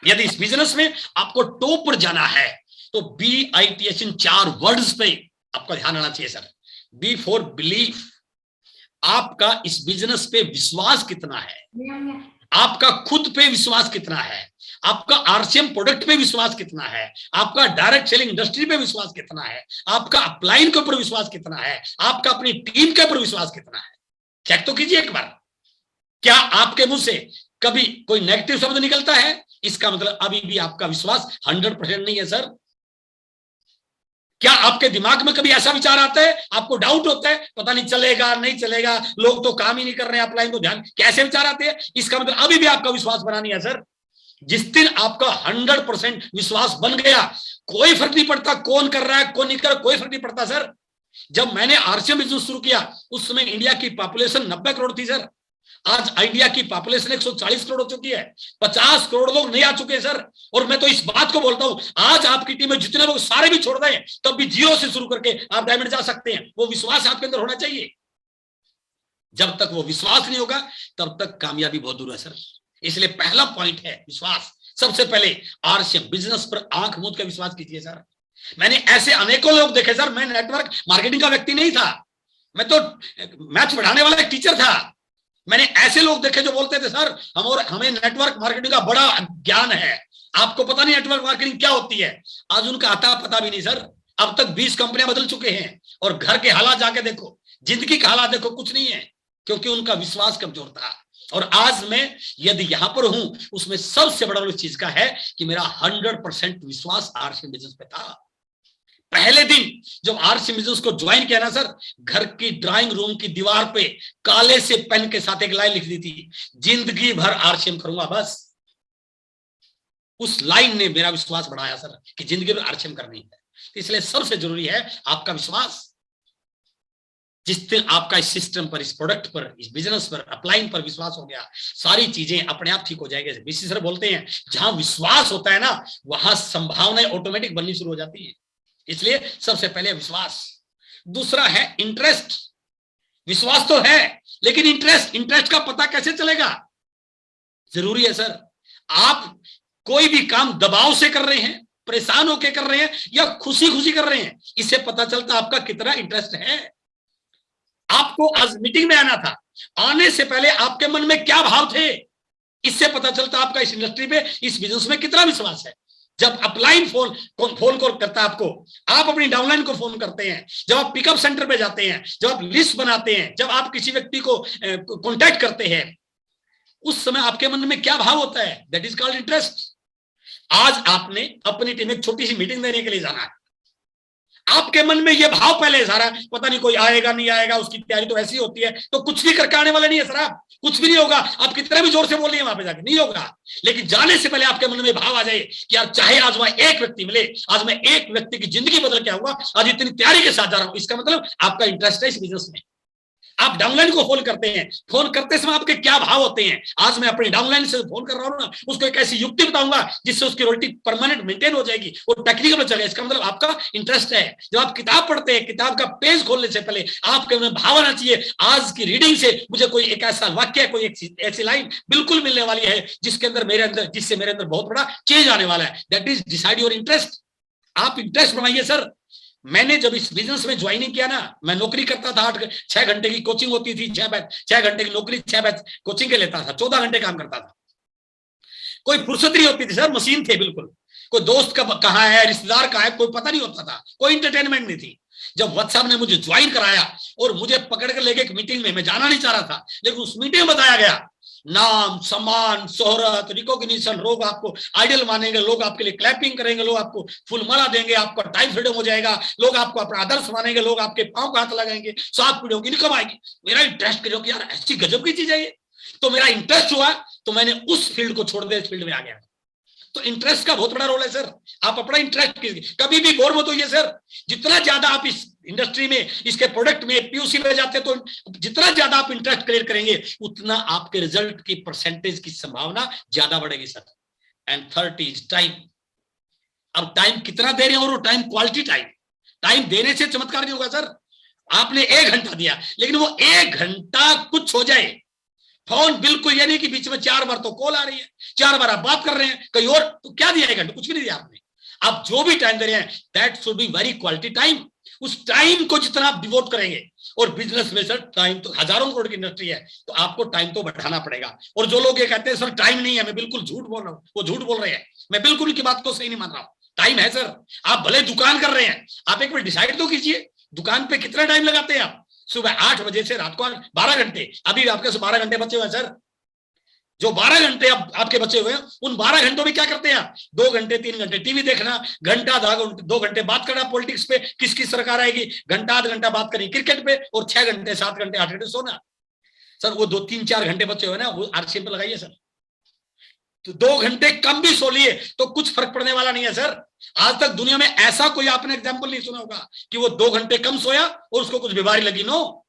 यदि इस बिजनेस में आपको टॉप पर जाना है तो BITS, इन 4 वर्ड्स पे आपका ध्यान आना चाहिए सर। B for belief. आपका इस बिजनेस पे विश्वास कितना है, आपका खुद पे विश्वास कितना है, आपका RCM प्रोडक्ट पे विश्वास कितना है, आपका डायरेक्ट सेलिंग इंडस्ट्री पे विश्वास कितना है, आपका अपलाइन के ऊपर विश्वास कितना है, आपका अपनी टीम के ऊपर विश्वास कितना है। चेक तो कीजिए एक बार। क्या आपके मुंह से कभी कोई नेगेटिव शब्द निकलता है? इसका मतलब अभी भी आपका विश्वास 100% नहीं है सर। क्या आपके दिमाग में कभी ऐसा विचार आता है, आपको डाउट होता है पता नहीं चलेगा नहीं चलेगा, लोग तो काम ही नहीं कर रहे हैं अपलाइन को ध्यान, कैसे विचार आते हैं? इसका मतलब अभी भी आपका विश्वास बना नहीं है सर। जिस दिन आपका 100% विश्वास बन गया, कोई फर्क नहीं पड़ता कौन कर रहा है कौन नहीं कर रहा, कोई फर्क नहीं पड़ता सर। जब मैंने RCM बिजनेस शुरू किया उस समय इंडिया की पॉपुलेशन 90 करोड़ थी सर। आज इंडिया की पॉपुलेशन 140 करोड़ हो चुकी है, 50 करोड़ लोग नहीं आ चुके हैं सर। और मैं तो इस बात को बोलता हूं, आज आपकी टीम में जितने लोग सारे भी छोड़ दें तब भी 0 से शुरू करके आप डायमंड जा सकते हैं। वो विश्वास आपके अंदर होना चाहिए। जब तक वो विश्वास नहीं होगा तब तक कामयाबी बहुत दूर है सर। इसलिए पहला पॉइंट है विश्वास। सबसे पहले RCM बिजनेस पर आंख मूंद के विश्वास कीजिए सर। मैंने ऐसे अनेकों लोग देखे सर। मैं नेटवर्क मार्केटिंग का व्यक्ति नहीं था, मैं तो मैथ्स पढ़ाने वाला एक टीचर था। मैंने ऐसे लोग देखे जो बोलते थे सर हमें नेटवर्क मार्केटिंग का बड़ा ज्ञान है, आपको पता नहीं नेटवर्क मार्केटिंग क्या होती है। आज उनका आता पता भी नहीं सर। अब तक 20 कंपनियां बदल चुके हैं, और घर के हालात जाके देखो, जिंदगी का हालात देखो, कुछ नहीं है, क्योंकि उनका विश्वास कमजोर था। और आज मैं यदि यहां पर हूं, उसमें सबसे बड़ा इस चीज का है कि मेरा 100% विश्वास RCM बिजनेस पे था। पहले दिन जब RCM बिजनेस को ज्वाइन किया ना सर, घर की ड्राइंग रूम की दीवार पे काले से पेन के साथ एक लाइन लिख दी थी, जिंदगी भर RCM करूंगा बस। उस लाइन ने मेरा विश्वास बढ़ाया सर कि जिंदगी भर RCM करनी है। तो इसलिए सबसे जरूरी है आपका विश्वास। जिस दिन आपका इस सिस्टम पर, इस प्रोडक्ट पर, इस बिजनेस पर, अपलाइन पर विश्वास हो गया, सारी चीजें अपने आप ठीक हो जाएंगे। बीसी सर बोलते हैं जहां विश्वास होता है ना, वहां संभावनाएं ऑटोमेटिक बननी शुरू हो जाती है। इसलिए सबसे पहले विश्वास। दूसरा है इंटरेस्ट। विश्वास तो है, लेकिन इंटरेस्ट का पता कैसे चलेगा? जरूरी है सर आप कोई भी काम दबाव से कर रहे हैं, परेशान होकर कर रहे हैं, या खुशी खुशी कर रहे हैं, इससे पता चलता आपका कितना इंटरेस्ट है। आपको आज मीटिंग में आना था, आने से पहले आपके मन में क्या भाव थे, इससे पता चलता आपका इस इंडस्ट्री पे, इस बिजनेस में कितना विश्वास है। जब अपलाइन फोन कॉल करता है आपको, आप अपनी डाउनलाइन को फोन करते हैं, जब आप पिकअप सेंटर पे जाते हैं, जब आप लिस्ट बनाते हैं, जब आप किसी व्यक्ति को कांटेक्ट करते हैं, उस समय आपके मन में क्या भाव होता है? That is called interest. आज आपने अपनी टीम में एक छोटी सी मीटिंग देने के लिए जाना है, आपके मन में यह भाव पहले सारा, पता नहीं कोई आएगा नहीं आएगा, उसकी तैयारी तो ऐसी होती है, तो कुछ भी करके आने वाले नहीं है सर। आप कुछ भी नहीं होगा, आप कितने भी जोर से बोलिए वहां पे जाके नहीं होगा। लेकिन जाने से पहले आपके मन में भाव आ जाए कि यार चाहे आज वहां एक व्यक्ति मिले, आज मैं एक व्यक्ति की जिंदगी बदल के आऊंगा, आज इतनी तैयारी के साथ जा रहा हूं, इसका मतलब आपका इंटरेस्ट है इस बिजनेस में। आप डाउनलाइन को फोन करते हैं, फोन करते समय आपके क्या भाव होते हैं? आज मैं अपने डाउनलाइन से फोन कर रहा हूं ना, उसको एक ऐसी युक्ति बताऊंगा जिससे उसकी रॉयल्टी परमानेंट मेंटेन हो जाएगी, वो टेक्निकल चलेगा। इसका मतलब आपका इंटरेस्ट है। जब आप किताब पढ़ते हैं, किताब का पेज खोलने से पहले आपके में भाव आना चाहिए, आज की रीडिंग से मुझे कोई एक ऐसा वाक्य, कोई एक ऐसी लाइन बिल्कुल मिलने वाली है जिससे मेरे अंदर बहुत बड़ा चेंज आने वाला है। That is decide your interest. आप इंटरेस्ट बनाइए सर। मैंने जब इस बिजनेस में ज्वाइनिंग किया ना, मैं नौकरी करता था, 6 घंटे की कोचिंग होती थी, 6 घंटे की नौकरी, 6 बैच कोचिंग के लेता था, 14 घंटे काम करता था। कोई फुर्सत नहीं होती थी सर, मशीन थे बिल्कुल। कोई दोस्त का कहाँ है, रिश्तेदार कहाँ है, कोई पता नहीं होता था, कोई इंटरटेनमेंट नहीं थी। जब व्हाट्सएप ने मुझे ज्वाइन कराया और मुझे पकड़ कर लेके एक मीटिंग में, मैं जाना नहीं चाह रहा था, लेकिन उस मीटिंग में बताया गया नाम, सम्मान, शोहरत, रिकॉग्निशन, लोग आपको आइडल मानेंगे, लोग आपके लिए क्लैपिंग करेंगे, लोग आपको फुलमाला देंगे, आपका टाइम फ्रीडम हो जाएगा, लोग आपको अपना आदर्श मानेंगे, लोग आपके पांव का हाथ लगाएंगे, 7 पीढ़ियों की इनकम आएगी। मेरा इंटरेस्ट करो कि यार ऐसी गजब की चीज है ये, तो मेरा इंटरेस्ट हुआ, तो मैंने उस फील्ड को छोड़ दिया, इस फील्ड में आ गया। तो इंटरेस्ट का बहुत बड़ा रोल है सर, आप अपना इंटरेस्ट कीजिए, कभी भी बोर मत होइए सर। जितना ज्यादा आप इस इंडस्ट्री में, इसके प्रोडक्ट में, पीयूसी में जाते हैं, तो जितना ज्यादा आप इंटरेस्ट क्रिएट करेंगे, उतना आपके रिजल्ट की परसेंटेज की संभावना ज्यादा बढ़ेगी sir. And third is time. अब टाइम कितना दे रहे हैं, और वो टाइम क्वालिटी टाइम। टाइम देने से चमत्कार नहीं होगा सर। आपने 1 घंटा दिया, लेकिन वो 1 घंटा कुछ हो जाए, फोन बिल्कुल ये नहीं कि बीच में 4 बार तो कॉल आ रही है, 4 बार आप बात कर रहे हैं कहीं और, तो क्या दिया 1 घंटा? कुछ भी नहीं दिया आपने। आप जो भी टाइम दे रहे हैं, that should be very quality time. उस टाइम को जितना आप डिवोट करेंगे, और बिजनेस में सर टाइम तो हजारों करोड़ की इंडस्ट्री है, तो आपको टाइम तो बढ़ाना पड़ेगा। और जो लोग ये कहते हैं सर टाइम नहीं है, मैं बिल्कुल झूठ बोल रहा हूँ, वो झूठ बोल रहे हैं। मैं बिल्कुल उनकी बात को सही नहीं मान रहा हूँ। टाइम है सर। आप भले दुकान कर रहे हैं, आप एक बार डिसाइड तो कीजिए दुकान पे कितना टाइम लगाते हैं आप। सुबह 8 बजे से रात को 12 घंटे, अभी आपके 12 घंटे बचे हुए हैं सर। जो 12 घंटे आपके बचे हुए हैं, उन 12 घंटों में क्या करते हैं आप? 2 घंटे 3 घंटे टीवी देखना, घंटा 2 घंटे बात करना पॉलिटिक्स पे, किसकी सरकार आएगी, घंटा आध घंटा बात करनी क्रिकेट पे, और 6 घंटे 7 घंटे 8 घंटे सोना। सर वो 2-3-4 घंटे बचे हुए ना, वो आरसीएम पे लगाइए सर। तो 2 घंटे कम भी सो लिए तो कुछ फर्क पड़ने वाला नहीं है सर। आज तक दुनिया में ऐसा कोई आपने एग्जाम्पल नहीं सुना होगा कि वो 2 घंटे कम सोया और उसको कुछ बीमारी लगी। नो,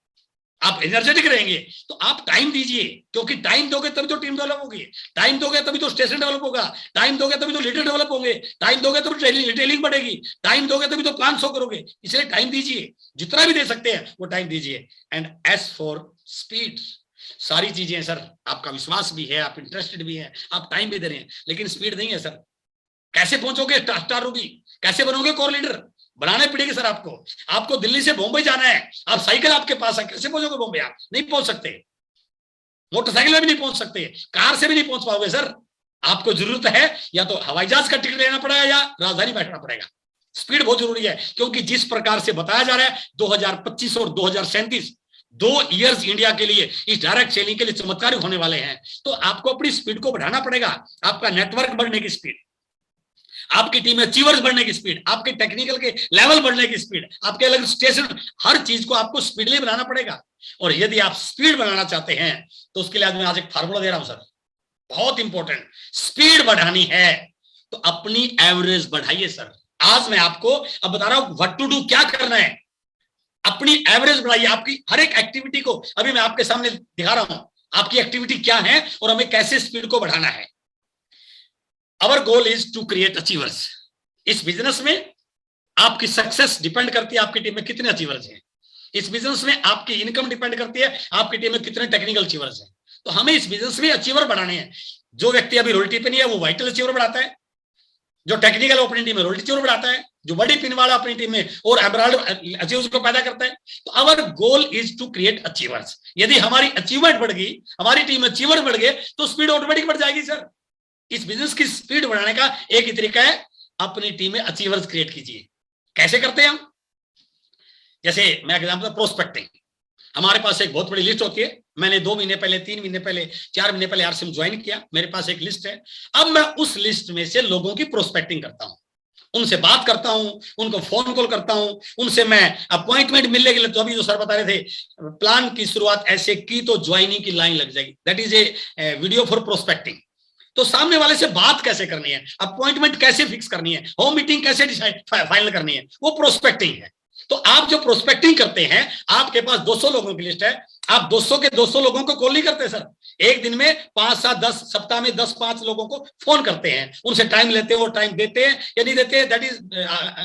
आप एनर्जेटिक रहेंगे। तो आप टाइम दीजिए, क्योंकि टाइम दोगे तभी तो टीम डेवलप होगी, टाइम दोगे तभी तो स्टेशन डेवलप होगा, टाइम दोगे तभी तो लीडर डेवलप होंगे, टाइम दोगे तभी रिटेलिंग बढ़ेगी, टाइम दोगे तभी तो प्लान शो करोगे। इसलिए टाइम दीजिए, जितना भी दे सकते हैं वो टाइम दीजिए। एंड एज फॉर स्पीड, सारी चीजें हैं सर। आपका विश्वास भी है, आप इंटरेस्टेड भी है, आप टाइम भी दे रहे हैं, लेकिन स्पीड नहीं है सर। कैसे पहुंचोगे स्टार रूबी, कैसे बनोगे कोर लीडर? बनाने पड़ेगी सर आपको। आपको दिल्ली से बॉम्बे जाना है, आप साइकिल आपके पास है, कैसे पहुंचोगे बॉम्बे? आप नहीं पहुंच सकते, मोटरसाइकिल में भी नहीं पहुंच सकते, कार से भी नहीं पहुंच पाओगे सर। आपको जरूरत है या तो हवाई जहाज का टिकट लेना पड़ेगा या राजधानी बैठना पड़ेगा। स्पीड बहुत जरूरी है, क्योंकि जिस प्रकार से बताया जा रहा है 2025 और 2037 2 इयर्स इंडिया के लिए इस डायरेक्ट सेलिंग के लिए चमत्कारी होने वाले हैं। तो आपको अपनी स्पीड को बढ़ाना पड़ेगा। आपका नेटवर्क बढ़ने की स्पीड, आपकी टीम में अचीवर्स बढ़ने की स्पीड, आपके टेक्निकल के लेवल बढ़ने की स्पीड, आपके अलग स्टेशन, हर चीज को आपको स्पीडली बनाना पड़ेगा। और यदि आप स्पीड बनाना चाहते हैं तो उसके लिए मैं आज एक फार्मूला दे रहा हूं सर, बहुत इंपॉर्टेंट। स्पीड बढ़ानी है तो अपनी एवरेज बढ़ाइए सर। आज मैं आपको अब बता रहा हूं व्हाट टू डू, क्या करना है। अपनी एवरेज बढ़ाइए, आपकी हर एक एक्टिविटी को अभी मैं आपके सामने दिखा रहा हूं, आपकी एक्टिविटी क्या है और हमें कैसे स्पीड को बढ़ाना है। Our goal is to create achievers. इस बिजनेस में आपकी सक्सेस डिपेंड करती है आपकी टीम में कितने अचीवर्स हैं। इस बिजनेस में आपकी इनकम डिपेंड करती है आपकी टीम में कितने टेक्निकल अचीवर्स हैं। तो हमें इस बिजनेस में अचीवर बढ़ाने हैं। जो व्यक्ति अभी रोयल्टी पे नहीं है वो वाइटल अचीवर बढ़ाता है, जो टेक्निकल वो अपनी टीम में रोयल्टी अचीवर बढ़ाता है, जो बड़ी पिन वाला अपनी टीम में और एमराल्ड अचीवर्स को पैदा करता है। तो our goal is to create achievers. यदि हमारी अचीवमेंट बढ़ गई, हमारी टीम में अचीवर बढ़ गए, तो स्पीड ऑटोमेटिक बढ़ जाएगी सर। इस बिजनेस की स्पीड बढ़ाने का एक ही तरीका है, अपनी टीम में अचीवर्स क्रिएट कीजिए। कैसे करते हैं हम? जैसे मैं एग्जांपल, प्रोस्पेक्टिंग। हमारे पास एक बहुत बड़ी लिस्ट होती है। मैंने 2 महीने पहले, 3 महीने पहले, 4 महीने पहले आरसीएम ज्वाइन किया। मेरे पास एक लिस्ट है। अब मैं उस लिस्ट में से लोगों की प्रोस्पेक्टिंग करता हूं, उनसे बात करता हूं, उनको फोन कॉल करता हूं, उनसे मैं अपॉइंटमेंट मिलने के लिए, तो अभी जो सर बता रहे थे प्लान की शुरुआत ऐसे की तो ज्वाइनिंग की लाइन लग जाएगी। That is a video for prospecting. तो सामने वाले से बात कैसे करनी है, अपॉइंटमेंट कैसे फिक्स करनी है, होम मीटिंग कैसे फाइनल करनी है, वो प्रोस्पेक्टिंग है। तो आप जो प्रोस्पेक्टिंग करते हैं, आपके पास 200 लोगों की लिस्ट है, आप 200 के 200 लोगों को कॉल नहीं करते सर। एक दिन में 5, 7, 10, सप्ताह में 10, 5 लोगों को फोन करते हैं, उनसे टाइम लेते हैं, वो टाइम देते हैं या नहीं देते हैं, दैट इज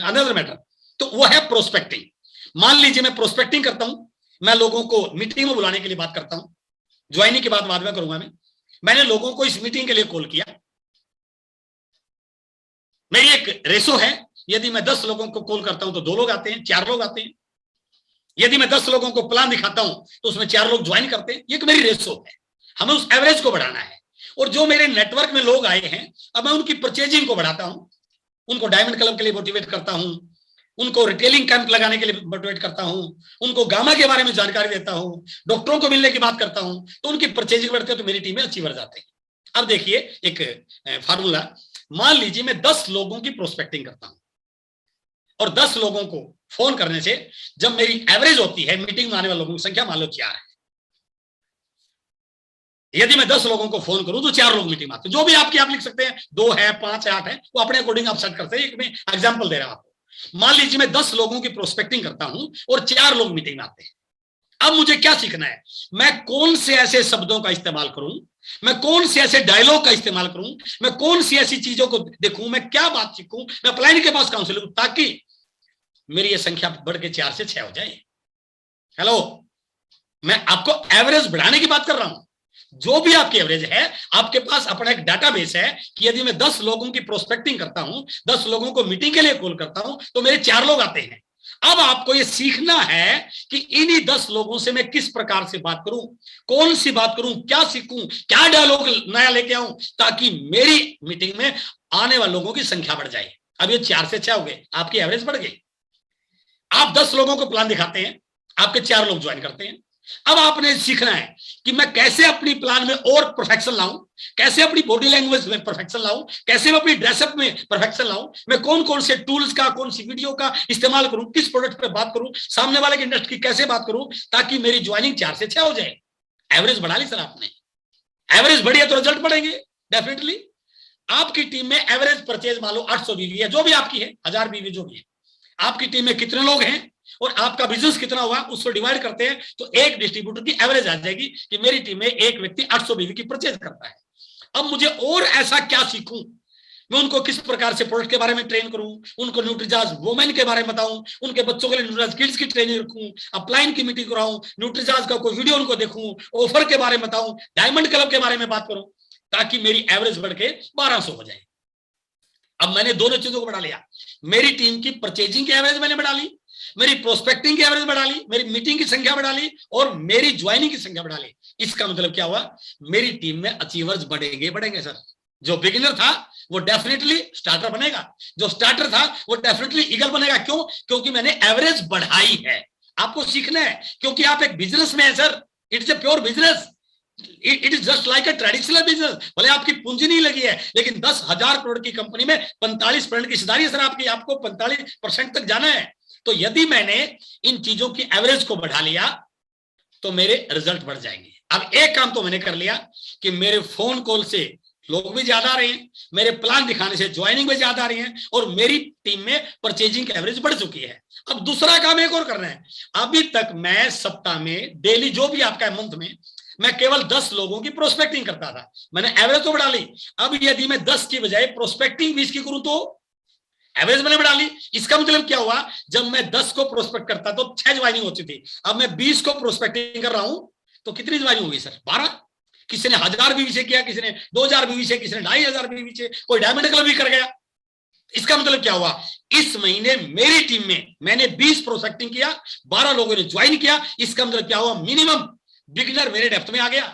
अनदर मैटर। तो वो है प्रोस्पेक्टिंग। मान लीजिए मैं प्रोस्पेक्टिंग करता हूं, मैं लोगों को मीटिंग में बुलाने के लिए बात करता हूं, ज्वाइनिंग की बात बाद में करूंगा। मैंने लोगों को इस मीटिंग के लिए कॉल किया। मेरी एक रेशो है, यदि मैं 10 लोगों को कॉल करता हूं तो 2 लोग आते हैं, 4 लोग आते हैं। यदि मैं 10 लोगों को प्लान दिखाता हूं तो उसमें 4 लोग ज्वाइन करते हैं। ये मेरी रेशो है। हमें उस एवरेज को बढ़ाना है। और जो मेरे नेटवर्क में लोग आए हैं, अब मैं उनकी परचेजिंग को बढ़ाता हूं, उनको डायमंड क्लब के लिए मोटिवेट करता हूं, उनको रिटेलिंग कैंप लगाने के लिए मोटिवेट करता हूं, उनको गामा के बारे में जानकारी देता हूं, डॉक्टरों को मिलने की बात करता हूं, तो उनकी परचेजिंग बढ़ती है, तो मेरी टीम में अचीवर जाते हैं। अब देखिए एक फार्मूला, मान लीजिए मैं 10 लोगों की प्रोस्पेक्टिंग करता हूं और 10 लोगों को फोन करने से जब मेरी एवरेज होती है, मीटिंग में आने वाले लोगों की संख्या मान लो 4 है, यदि मैं 10 लोगों को फोन करूं तो 4 लोग मीटिंग में आते हैं। जो भी आपकी आप लिख सकते हैं, 2 है, 5 है, 8 है, वो अपने अकॉर्डिंग आप सेट करते हैं। एक मैं एग्जांपल दे रहा हूं आपको। मान लीजिए मैं 10 लोगों की प्रोस्पेक्टिंग करता हूं और 4 लोग मीटिंग में आते हैं। अब मुझे क्या सीखना है, मैं कौन से ऐसे शब्दों का इस्तेमाल करूं, मैं कौन से ऐसे डायलॉग का इस्तेमाल करूं, मैं कौन सी ऐसी चीजों को देखूं, मैं क्या बात सीखूं, मैं अपलाइन के पास काउंसिल करूं, ताकि मेरी ये संख्या बढ़ के 4 से 6 हो जाए। हेलो, मैं आपको एवरेज बढ़ाने की बात कर रहा हूं। जो भी आपकी एवरेज है, आपके पास अपना एक डाटाबेस है कि यदि मैं 10 लोगों की प्रोस्पेक्टिंग करता हूं, 10 लोगों को मीटिंग के लिए कॉल करता हूं, तो मेरे 4 लोग आते हैं। अब आपको यह सीखना है कि इन्हीं 10 लोगों से मैं किस प्रकार से बात करूं, कौन सी बात करूं, क्या सीखूं, क्या डायलॉग नया लेके आऊं, ताकि मेरी मीटिंग में आने वाले लोगों की संख्या बढ़ जाए। अब ये 4 से 6 हो गए, आपकी एवरेज बढ़ गई। आप 10 लोगों को प्लान दिखाते हैं, आपके 4 लोग ज्वाइन करते हैं। अब आपने सीखना है कि मैं कैसे अपनी प्लान में और परफेक्शन लाऊं, कैसे अपनी बॉडी लैंग्वेज में परफेक्शन लाऊं, कैसे मैं अपनी ड्रेसअप में परफेक्शन लाऊं, मैं कौन कौन से टूल्स का, कौन सी वीडियो का इस्तेमाल करूं, किस प्रोडक्ट पे बात करूं, सामने वाले की इंडस्ट्री की कैसे बात करूं, ताकि मेरी ज्वाइनिंग 4 से 6 हो जाए। एवरेज बढ़ा ली सर आपने, एवरेज बढ़ी है तो रिजल्ट बढ़ेंगे डेफिनेटली। आपकी टीम में एवरेज परचेज मान लो 800 बीवी है, जो भी आपकी है, 1000 बीवी जो भी है, आपकी टीम में कितने लोग हैं और आपका बिजनेस कितना हुआ, उसको डिवाइड करते हैं तो एक डिस्ट्रीब्यूटर की एवरेज आ जाएगी कि मेरी टीम में एक व्यक्ति 800 बीवी की परचेज करता है। अब मुझे और ऐसा क्या सीखूं, मैं उनको किस प्रकार से प्रोडक्ट के बारे में ट्रेन करूं, उनको न्यूट्रीजाज वुमेन के बारे में बताऊं, उनके बच्चों के लिए न्यूट्रीजाज किड्स की ट्रेनिंग रखूं, अपलाइन की मीटिंग कराऊं, न्यूट्रीजाज का कोई वीडियो उनको देखूं, ऑफर के बारे में बताऊं, डायमंड क्लब के बारे में बात करूं, ताकि मेरी एवरेज बढ़ के 1200 हो जाए। अब मैंने दोनों चीजों को बढ़ा लिया, मेरी टीम की परचेजिंग की एवरेज मैंने बढ़ा ली, मेरी प्रोस्पेक्टिंग की एवरेज बढ़ा ली, मेरी मीटिंग की संख्या बढ़ा ली और मेरी ज्वाइनिंग की संख्या बढ़ा ली। इसका मतलब क्या हुआ, मेरी टीम में अचीवर्स बढ़ेंगे सर। जो बिगिनर था वो डेफिनेटली स्टार्टर बनेगा, जो स्टार्टर था वो डेफिनेटली ईगल बनेगा। क्यों? क्योंकि मैंने एवरेज बढ़ाई है। आपको सीखना है, क्योंकि आप एक बिजनेस में है sir, it's a pure business, it is just like a traditional business. भले आपकी पूंजी नहीं लगी है, लेकिन 10,000 करोड़ की कंपनी में 45% की हिस्सेदारी है सर आपकी, आपको 45% तक जाना है। तो यदि मैंने इन चीजों की एवरेज को बढ़ा लिया तो मेरे रिजल्ट बढ़ जाएंगे। अब एक काम तो मैंने कर लिया कि मेरे फोन कॉल से लोग भी ज्यादा आ रहे हैं, मेरे प्लान दिखाने से ज्वाइनिंग भी ज्यादा आ रही है और मेरी टीम में परचेजिंग की एवरेज बढ़ चुकी है। अब दूसरा काम एक और करना है। अभी तक मैं सप्ताह में डेली जो भी आपका मंथ में मैं केवल 10 लोगों की प्रोस्पेक्टिंग करता था, मैंने एवरेज तो बढ़ा ली। अब यदि मैं 10 की बजाय प्रोस्पेक्टिंग 20 की करूं तो एवरेज मैंने बढ़ा ली। इसका मतलब क्या हुआ, जब मैं 10 को प्रोस्पेक्ट करता तो 6 ज्वाइनिंग होती थी, अब मैं 20 को प्रोस्पेक्टिंग कर रहा हूं तो कितनी ज्वाइनिंग होगी सर? 12। किसी ने 1000 बीवी से किया, किसी ने 2000 बीवी से, किसी ने 2500 बीवी से, कोई डायमंड क्लब भी कर गया। इसका मतलब क्या हुआ, इस महीने मेरी टीम में मैंने 20 प्रोस्पेक्टिंग किया, 12 लोगों ने ज्वाइन किया। इसका मतलब क्या हुआ, मिनिमम बिगिनर मेरे डेप्थ में आ गया।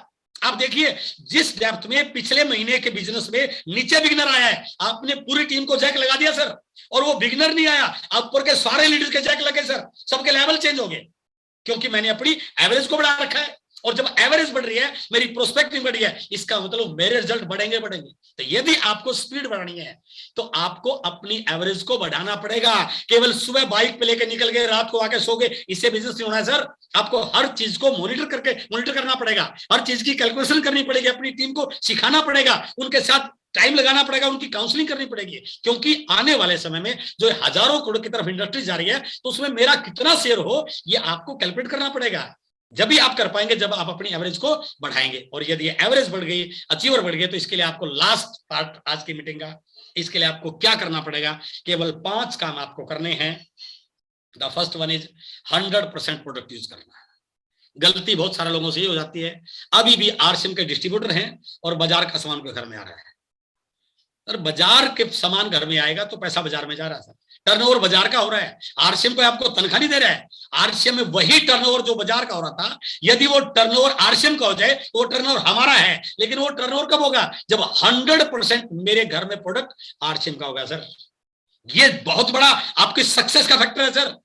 आप देखिए, जिस डेप्थ में पिछले महीने के बिजनेस में नीचे बिगिनर आया है, आपने पूरी टीम को जैक लगा दिया सर, और वो बिगिनर नहीं आया, आप ऊपर के सारे लीडर्स के जैक लगे सर, सबके लेवल चेंज हो गए, क्योंकि मैंने अपनी एवरेज को बढ़ा रखा है। और जब एवरेज बढ़ रही है, मेरी प्रोस्पेक्टिंग बढ़ रही है, इसका मतलब मेरे रिजल्ट बढ़ेंगे। तो यदि आपको स्पीड बढ़ानी है तो आपको अपनी एवरेज को बढ़ाना पड़ेगा। केवल सुबह बाइक पे लेके निकल गए, रात को आके सो गए, इससे बिजनेस नहीं होना है सर। आपको हर चीज को मॉनिटर करना पड़ेगा, हर चीज की कैलकुलेशन करनी पड़ेगी, अपनी टीम को सिखाना पड़ेगा, उनके साथ टाइम लगाना पड़ेगा, उनकी काउंसलिंग करनी पड़ेगी। क्योंकि आने वाले समय में जो हजारों करोड़ की तरफ इंडस्ट्री जा रही है, तो उसमें मेरा कितना शेयर हो, ये आपको कैलकुलेट करना पड़ेगा। जब भी आप कर पाएंगे जब आप अपनी एवरेज को बढ़ाएंगे। और यदि एवरेज बढ़ गई, अचीवर बढ़ गए, तो इसके लिए आपको लास्ट पार्ट आज की मीटिंग का, इसके लिए आपको क्या करना पड़ेगा, केवल 5 काम आपको करने हैं। The first one is 100% product use करना है। गलती बहुत सारे लोगों से ही हो जाती है, अभी भी आरसीएम के डिस्ट्रीब्यूटर हैं और बाजार का सामान को घर में आ रहा है। सर बाजार के सामान घर में आएगा तो पैसा बाजार में जा रहा है सर, टर्नओवर बाजार का हो रहा है। आरसीएम कोई आपको तनख्वाह नहीं दे रहा है, आरसीएम में वही टर्नओवर जो बाजार का हो रहा था, यदि वो टर्नओवर आरसीएम का हो जाए तो वो टर्नओवर हमारा है, लेकिन वो टर्नओवर कब होगा? जब 100% मेरे घर में प्रोडक्ट आरसीएम का होगा सर। ये बहुत बड़ा आपकी सक्सेस का फैक्टर है सर।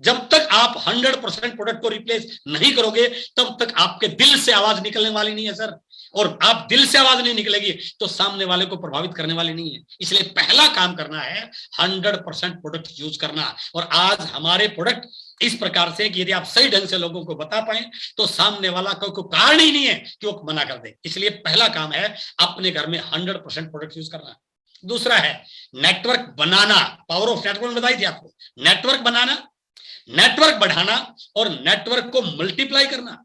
जब तक आप 100% प्रोडक्ट को रिप्लेस नहीं करोगे तब तक आपके दिल से आवाज निकलने वाली नहीं है सर, और आप दिल से आवाज नहीं निकलेगी तो सामने वाले को प्रभावित करने वाली नहीं है। इसलिए पहला काम करना है 100% प्रोडक्ट यूज करना। और आज हमारे प्रोडक्ट इस प्रकार से कि यदि आप सही ढंग से लोगों को बता पाए तो सामने वाला कोई कारण ही नहीं है कि वो मना कर दे। इसलिए पहला काम है अपने घर में 100% प्रोडक्ट यूज करना। दूसरा है network banana. Power of network बताई थी आपको। नेटवर्क बनाना, नेटवर्क बढ़ाना और नेटवर्क को मल्टीप्लाई करना।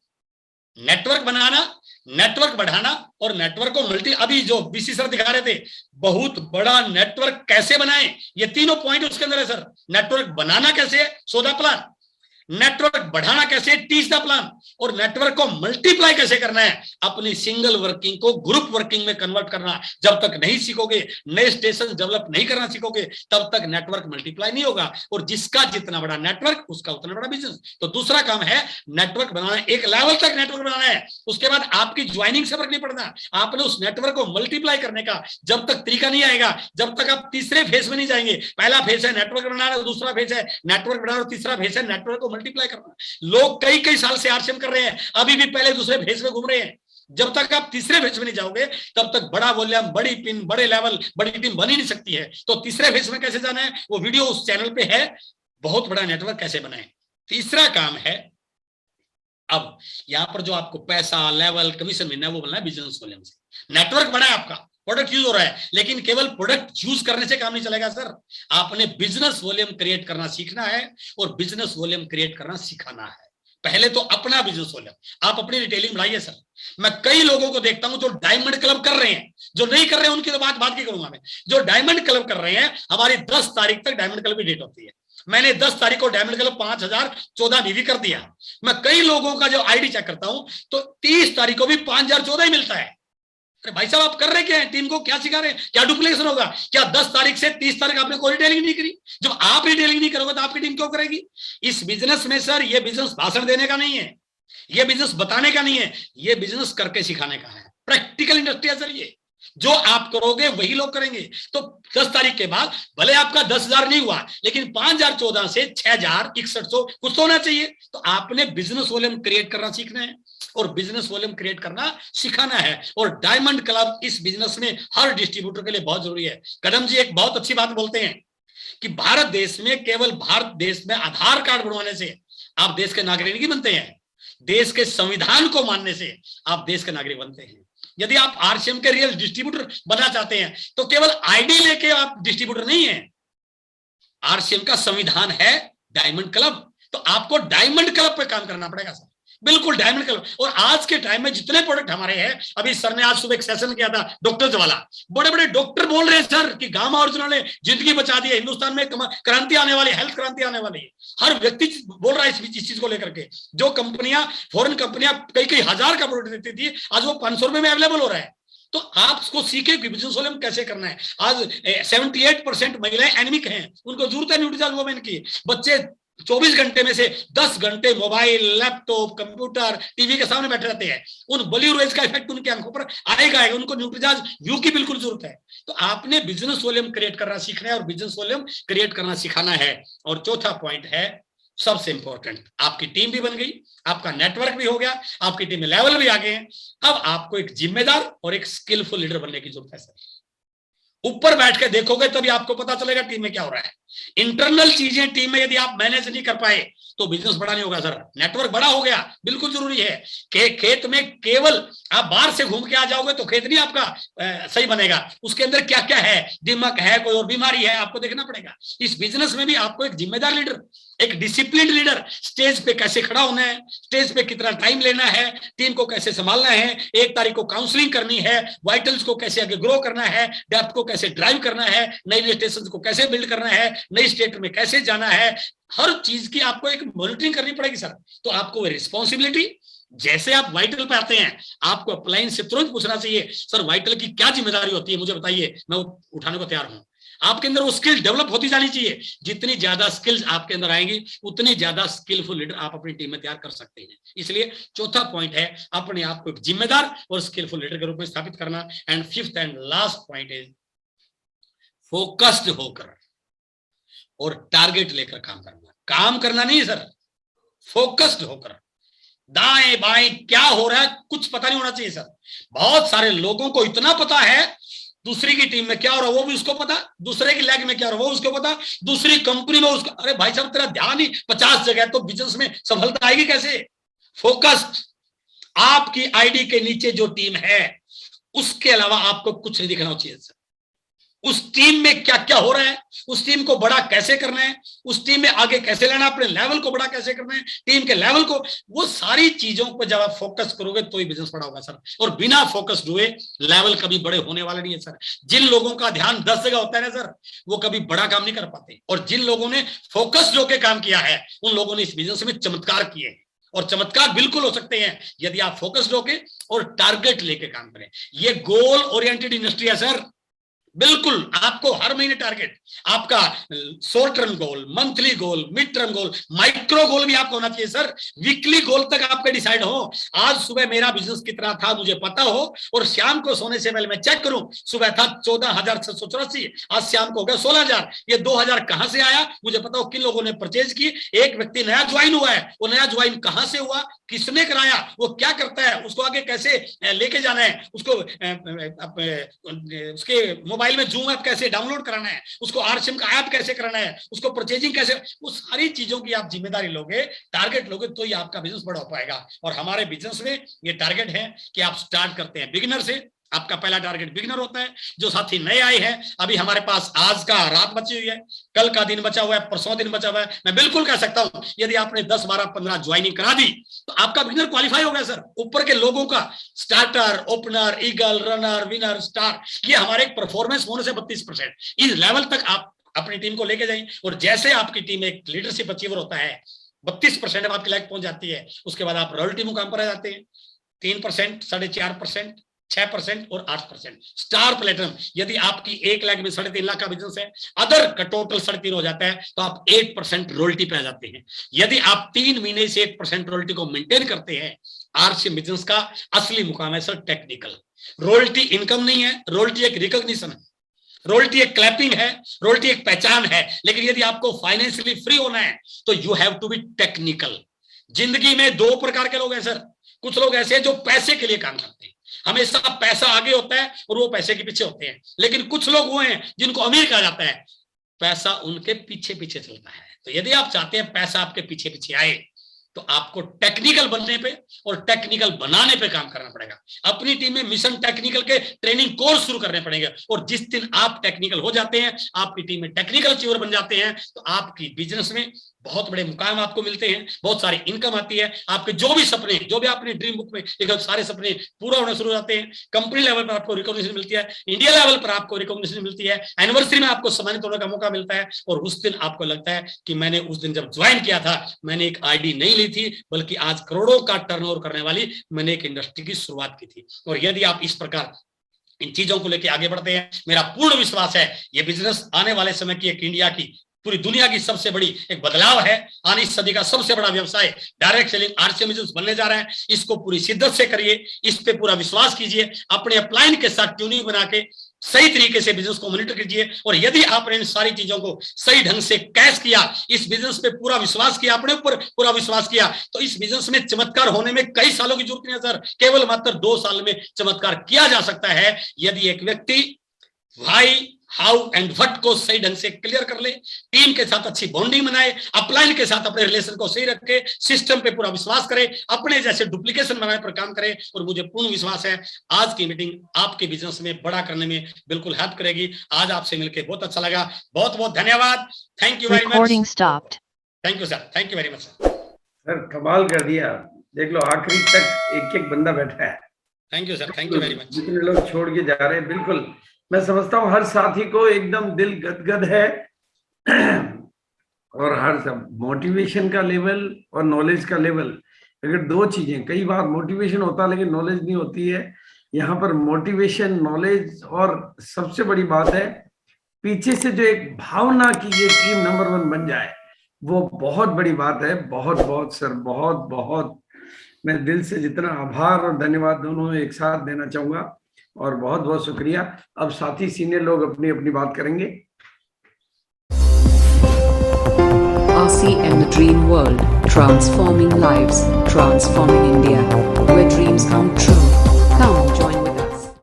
नेटवर्क बनाना, नेटवर्क बढ़ाना और नेटवर्क को अभी जो बीसी सर दिखा रहे थे, बहुत बड़ा नेटवर्क कैसे बनाएं, ये तीनों पॉइंट उसके अंदर है सर। नेटवर्क बनाना कैसे है, सो द प्लान। नेटवर्क बढ़ाना कैसे है, टीच द प्लान। और नेटवर्क को मल्टीप्लाई कैसे करना है, अपनी सिंगल वर्किंग को ग्रुप वर्किंग में कन्वर्ट करना। जब तक नहीं सीखोगे, नए स्टेशन डेवलप नहीं करना सीखोगे, तब तक नेटवर्क मल्टीप्लाई नहीं होगा। और जिसका जितना बड़ा नेटवर्क उसका उतना बड़ा बिजनेस। तो दूसरा काम है नेटवर्क बनाना, एक लेवल तक नेटवर्क बनाना है। उसके बाद आपकी ज्वाइनिंग से फर्क नहीं पड़ना, आपने उस नेटवर्क को मल्टीप्लाई करने का जब तक तरीका नहीं आएगा, जब तक आप तीसरे फेज में नहीं जाएंगे। पहला फेज है नेटवर्क बनाना, दूसरा फेज है नेटवर्क बनाना, और तीसरा फेज है नेटवर्क को मल्टीप्लाई करना। लोग कई कई साल से आरसीएम कर रहे हैं, अभी भी पहले दूसरे फेज में घूम रहे हैं। जब तक आप तीसरे फेज में नहीं जाओगे तब तक बड़ा वॉल्यूम, बड़ी पिन, बड़े लेवल, बड़ी टीम बन ही नहीं सकती है। तो तीसरे फेज में कैसे जाना है वो वीडियो उस चैनल पे है, बहुत बड़ा नेटवर्क कैसे बनाए। तीसरा काम है, अब यहां पर जो आपको पैसा, लेवल, कमीशन मिलना है वो बनना है बिजनेस वॉल्यूम से। नेटवर्क बड़ा है आपका, प्रोडक्ट यूज हो रहा है, लेकिन केवल प्रोडक्ट यूज करने से काम नहीं चलेगा सर। आपने बिजनेस वॉल्यूम क्रिएट करना सीखना है और बिजनेस वॉल्यूम क्रिएट करना सिखाना है। पहले तो अपना बिजनेस वॉल्यूम, आप अपनी रिटेलिंग बढ़ाइए सर। मैं कई लोगों को देखता हूं जो डायमंड क्लब कर रहे हैं, जो नहीं कर रहे हैं उनकी तो बात की करूंगा मैं। जो डायमंड क्लब कर रहे हैं, हमारी 10 तारीख तक डायमंड क्लब की डेट होती है। मैंने 10 तारीख को डायमंड क्लब 5014 भी कर दिया। मैं कई लोगों का जो आईडी चेक करता हूं तो 30 तारीख को भी 5014 ही मिलता है। अरे भाई साहब, आप कर रहे क्या है, टीम को क्या सिखा रहे हैं, क्या डुप्लीकेशन होगा? क्या 10 तारीख से 30 तारीख आपने कोई रिटेलिंग नहीं करी? जब आप रिटेलिंग नहीं करोगे तो आपकी टीम क्यों करेगी? इस बिजनेस में सर ये बिजनेस भाषण देने का नहीं है, ये बिजनेस बताने का नहीं है, ये बिजनेस करके सिखाने का है। प्रैक्टिकल इंडस्ट्री है सर ये। जो आप करोगे वही लोग करेंगे। तो 10 तारीख के बाद भले आपका 10,000 नहीं हुआ, लेकिन 5014 से 6,000, 6100 कुछ तो होना चाहिए। तो आपने बिजनेस वॉल्यूम क्रिएट करना सीखना है और बिजनेस वॉल्यूम क्रिएट करना सिखाना है। और डायमंड क्लब इस बिजनेस में हर डिस्ट्रीब्यूटर के लिए बहुत जरूरी है। कदम जी एक बहुत अच्छी बात बोलते हैं कि भारत देश में, केवल भारत देश में आधार कार्ड बनवाने से आप देश के नागरिक नहीं बनते हैं, देश के संविधान को मानने से आप देश के नागरिक बनते हैं। यदि आप आरसीएम के रियल डिस्ट्रीब्यूटर बनना चाहते हैं तो केवल आईडी लेके आप डिस्ट्रीब्यूटर नहीं है। आरसीएम का संविधान है डायमंड क्लब, तो आपको डायमंड क्लब पे काम करना पड़ेगा सर, बिल्कुल डायमंड क्लब। और आज के टाइम में जितने प्रोडक्ट हमारे हैं, अभी सर ने आज सुबह एक सेशन किया था डॉक्टर्स वाला, बड़े बड़े डॉक्टर बोल रहे हैं सर कि गामा ओरिजिनल ने जिंदगी बचा दी है, हिंदुस्तान में क्रांति आने वाली है, हेल्थ क्रांति आने वाली है। हर व्यक्ति बोल रहा है इस चीज को लेकर के। जो कंपनियां, फॉरेन कंपनियां कई हजार का प्रोडक्ट देती थी, आज वो 500 रुपए में अवेलेबल हो रहा है। तो आप उसको सीखे कि बिजनेस वॉल्यूम कैसे करना है। आज 78% महिलाएं एनीमिक हैं, उनको जरूरत है न्यूट्रीजल वुमेन की। बच्चे 24 घंटे में से 10 घंटे मोबाइल, लैपटॉप, कंप्यूटर, टीवी के सामने बैठे रहते हैं। उन ब्लू रेज का इफेक्ट उनके आंखों पर आएगा, उनको न्यूट्रीजाज यू की बिल्कुल जरूरत है। तो आपने बिजनेस वॉल्यूम क्रिएट करना सीखना है और बिजनेस वॉल्यूम क्रिएट करना सिखाना है। और चौथा पॉइंट है सबसे इंपॉर्टेंट, आपकी टीम भी बन गई, आपका नेटवर्क भी हो गया, आपकी टीम में लेवल भी आ गए हैं। अब आपको एक जिम्मेदार और एक स्किलफुल लीडर बनने की जरूरत है सर। ऊपर बैठ के देखोगे तभी आपको पता चलेगा टीम में क्या हो रहा है। इंटरनल चीजें टीम में यदि आप मैनेज नहीं कर पाए तो बिजनेस बड़ा नहीं होगा सर। नेटवर्क बड़ा हो गया, बिल्कुल जरूरी है कि खेत में केवल आप बाहर से घूम के आ जाओगे तो खेत नहीं आपका सही बनेगा। उसके अंदर क्या क्या है, दिमाग है, कोई और बीमारी है, आपको देखना पड़ेगा। इस बिजनेस में भी आपको एक जिम्मेदार लीडर, एक डिसिप्लिन लीडर, स्टेज पे कैसे खड़ा होना है, स्टेज पे कितना टाइम लेना है, टीम को कैसे संभालना है, 1 तारीख को काउंसलिंग करनी है, वाइटल्स को कैसे आगे ग्रो करना है, डेप्थ को कैसे ड्राइव करना है, नए स्टेशन को कैसे बिल्ड करना है, नई स्टेट में कैसे जाना है, हर चीज की आपको एक मॉनिटरिंग करनी पड़ेगी सर। तो आपको रिस्पॉन्सिबिलिटी, जैसे आप वाइटल पे आते हैं आपको अप्लायंस से तुरंत पूछना चाहिए, सर वाइटल की क्या जिम्मेदारी होती है, मुझे बताइए, मैं उठाने को तैयार हूं। आपके अंदर वो स्किल डेवलप होती जानी चाहिए। जितनी ज्यादा स्किल्स आपके अंदर आएंगी उतनी ज्यादा स्किलफुल लीडर आप अपनी टीम में तैयार कर सकते हैं। इसलिए चौथा पॉइंट है अपने आप को एक जिम्मेदार और स्किलफुल लीडर के रूप में स्थापित करना। And fifth and last point is focused होकर और टारगेट लेकर काम करना। काम करना नहीं सर, फोकस्ड होकर। दाएं बाएं क्या हो रहा है कुछ पता नहीं होना चाहिए सर। बहुत सारे लोगों को इतना पता है दूसरी की टीम में क्या हो रहा है वो भी उसको पता, दूसरे की लैग में क्या हो रहा है वो उसको पता, दूसरी कंपनी में उसको, अरे भाई साहब तेरा ध्यान ही 50 जगह, तो बिजनेस में सफलता आएगी कैसे? फोकस्ड। आपकी आईडी के नीचे जो टीम है उसके अलावा आपको कुछ नहीं दिखना चाहिए सर। उस टीम में क्या क्या हो रहा है, उस टीम को बड़ा कैसे करना है, उस टीम में आगे कैसे लेना, अपने लेवल को बड़ा कैसे करना है, टीम के लेवल को, वो सारी चीजों पर जब आप फोकस करोगे तो ही बिजनेस बड़ा होगा सर। और बिना फोकस्ड हुए लेवल कभी बड़े होने वाले नहीं है सर। जिन लोगों का ध्यान 10 जगह होता है ना सर, वो कभी बड़ा काम नहीं कर पाते। और जिन लोगों ने फोकस्ड होकर काम किया है उन लोगों ने इस बिजनेस में चमत्कार किए हैं। और चमत्कार बिल्कुल हो सकते हैं यदि आप फोकस्ड होके और टारगेट लेके काम करें। ये गोल ओरिएंटेड इंडस्ट्री है सर। बिल्कुल आपको हर महीने टारगेट, आपका short term goal, monthly goal, mid term goal, micro goal भी आपको होना चाहिए सर। वीकली गोल तक आपके डिसाइड हो। आज सुबह मेरा बिजनेस कितना था मुझे पता हो और शाम को सोने से पहले मैं चेक करूं, सुबह था 14,684, आज शाम को हो गया 16,000। ये 2,000 कहां से आया मुझे पता हो, किन लोगों ने परचेज की। एक व्यक्ति नया ज्वाइन हुआ है, वो नया ज्वाइन कहां से हुआ, किसने कराया, वो क्या करता है, उसको आगे कैसे लेके जाना है, उसको उसके मोबाइल में जूम ऐप कैसे डाउनलोड कराना है, उसको आरसीएम का ऐप कैसे कराना है, उसको परचेजिंग कैसे, वो सारी चीजों की आप जिम्मेदारी लोगे, टारगेट लोगे तो ही आपका बिजनेस बड़ा हो पाएगा। और हमारे बिजनेस में ये टारगेट है कि आप स्टार्ट करते हैं बिगिनर से। आपका पहला टारगेट बिगिनर होता है। जो साथी नए आए हैं, अभी हमारे पास आज का रात बची हुई है, कल का दिन बचा हुआ है, परसों दिन बचा हुआ है, मैं बिल्कुल कह सकता हूं यदि आपने 10, 12, 15 ज्वाइनिंग करा दी तो आपका बिगिनर क्वालिफाई हो गया सर। ऊपर के लोगों का starter, opener, eagle, runner, winner, star, ये हमारे एक परफॉर्मेंस बोनस है 32%। इस लेवल तक आप अपनी टीम को लेके जाएं। और जैसे आपकी टीम एक लीडरशिप अचीवर होता है, 32% आपकी लाइक पहुंच जाती है, उसके बाद आप रॉयल्टी मुकाम पर आ जाते हैं। 3%, 4.5%, 6% और 8%। स्टार प्लेटिनम, यदि आपकी 1 लाख में 3.5 लाख का बिजनेस है, अदर का टोटल 3.5 हो जाता है, तो आप 8% रॉयल्टी पे आ जाते हैं। यदि आप 3 महीने से 8% रॉयल्टी को मेंटेन करते हैं, आरसीएम बिजनेस का असली मुकाम है सर टेक्निकल। रॉयल्टी इनकम नहीं है, रॉयल्टी एक रिकॉग्निशन है, रॉयल्टी एक क्लैपिंग है, रॉयल्टी एक पहचान है। लेकिन यदि आपको फाइनेंशियली फ्री होना है तो you have to be technical. जिंदगी में 2 प्रकार के लोग हैं सर। कुछ लोग ऐसे हैं जो पैसे के लिए काम करते हैं, हमेशा पैसा आगे होता है और वो पैसे के पीछे होते हैं। लेकिन कुछ लोग वो हैं जिनको अमीर कहा जाता है, पैसा उनके पीछे पीछे चलता है। तो यदि आप चाहते हैं पैसा आपके पीछे पीछे आए तो आपको टेक्निकल बनने पे और टेक्निकल बनाने पे काम करना पड़ेगा। अपनी टीम में मिशन टेक्निकल के ट्रेनिंग कोर्स शुरू करने पड़ेंगे। और जिस दिन आप टेक्निकल हो जाते हैं, आपकी टीम में टेक्निकल अचीवर बन जाते हैं, तो आपकी बिजनेस में बहुत बड़े मुकाम आपको मिलते हैं, बहुत सारी इनकम आती है। आपके जो भी सपने, जो भी आपने ड्रीम बुक में लिखे, सारे सपने पूरा होना शुरू हो जाते हैं। कंपनी लेवल पर आपको रिकॉग्निशन मिलती है, इंडिया लेवल पर आपको रिकॉग्निशन मिलती है, एनिवर्सरी में आपको सम्मानित होने का मौका मिलता है। और उस दिन आपको लगता है कि मैंने उस दिन जब ज्वाइन किया था, मैंने एक आईडी नहीं ली थी, बल्कि आज करोड़ों का टर्नओवर करने वाली मैंने एक इंडस्ट्री की शुरुआत की थी। और यदि आप इस प्रकार इन चीजों को लेकर आगे बढ़ते हैं, मेरा पूर्ण विश्वास है ये बिजनेस आने वाले समय की, एक इंडिया की, पूरी दुनिया की सबसे बड़ी एक बदलाव है। आने इस सदी का सबसे बड़ा व्यवसाय डायरेक्ट सेलिंग आरसीएम बिजनेस बनने जा रहा है। इसको पूरी शिद्दत से करिए, इस पे पूरा विश्वास कीजिए, अपने अपलाइन के साथ ट्यूनिंग बना के सही तरीके से बिजनेस को मॉनिटर कीजिए। और यदि आपने इन सारी चीजों को सही ढंग से कैश किया, इस बिजनेस पे पूरा विश्वास किया, अपने ऊपर पूरा विश्वास किया, तो इस बिजनेस में चमत्कार होने में कई सालों की जरूरत नहीं है सर। केवल मात्र 2 साल में चमत्कार किया जा सकता है यदि एक व्यक्ति व्हाई, हाउ एंड व्हाट को सही ढंग से क्लियर कर ले, टीम के साथ अच्छी बॉन्डिंग बनाए, अपलाइन के साथ अपने रिलेशन को सही रखे, सिस्टम पे पूरा विश्वास करे, अपने जैसे डुप्लीकेशन बनाने पर काम करे। और मुझे पूर्ण विश्वास है आज की मीटिंग आपके बिजनेस में बड़ा करने में बिल्कुल हेल्प करेगी। आज आपसे मिलकर बहुत अच्छा लगा। बहुत बहुत धन्यवाद। Thank you very much. Thank you sir, thank you very much sir. कमाल कर दिया, देख लो आखिरी तक एक एक बंदा बैठा है। Thank you sir, thank you very much. जितने लोग छोड़ के जा रहे हैं, बिल्कुल मैं समझता हूँ हर साथी को एकदम दिल गदगद है। और हर सब मोटिवेशन का लेवल और नॉलेज का लेवल, अगर 2 चीजें, कई बार मोटिवेशन होता है लेकिन नॉलेज नहीं होती है। यहाँ पर मोटिवेशन, नॉलेज और सबसे बड़ी बात है पीछे से जो एक भावना की ये टीम नंबर 1 बन जाए, वो बहुत बड़ी बात है। बहुत बहुत सर, बहुत बहुत मैं दिल से जितना आभार और धन्यवाद दोनों एक साथ देना चाहूंगा, और बहुत बहुत शुक्रिया। अब साथी सीनियर लोग अपनी अपनी बात करेंगे। RCM, the dream world, transforming lives, transforming India, where dreams come true. Come join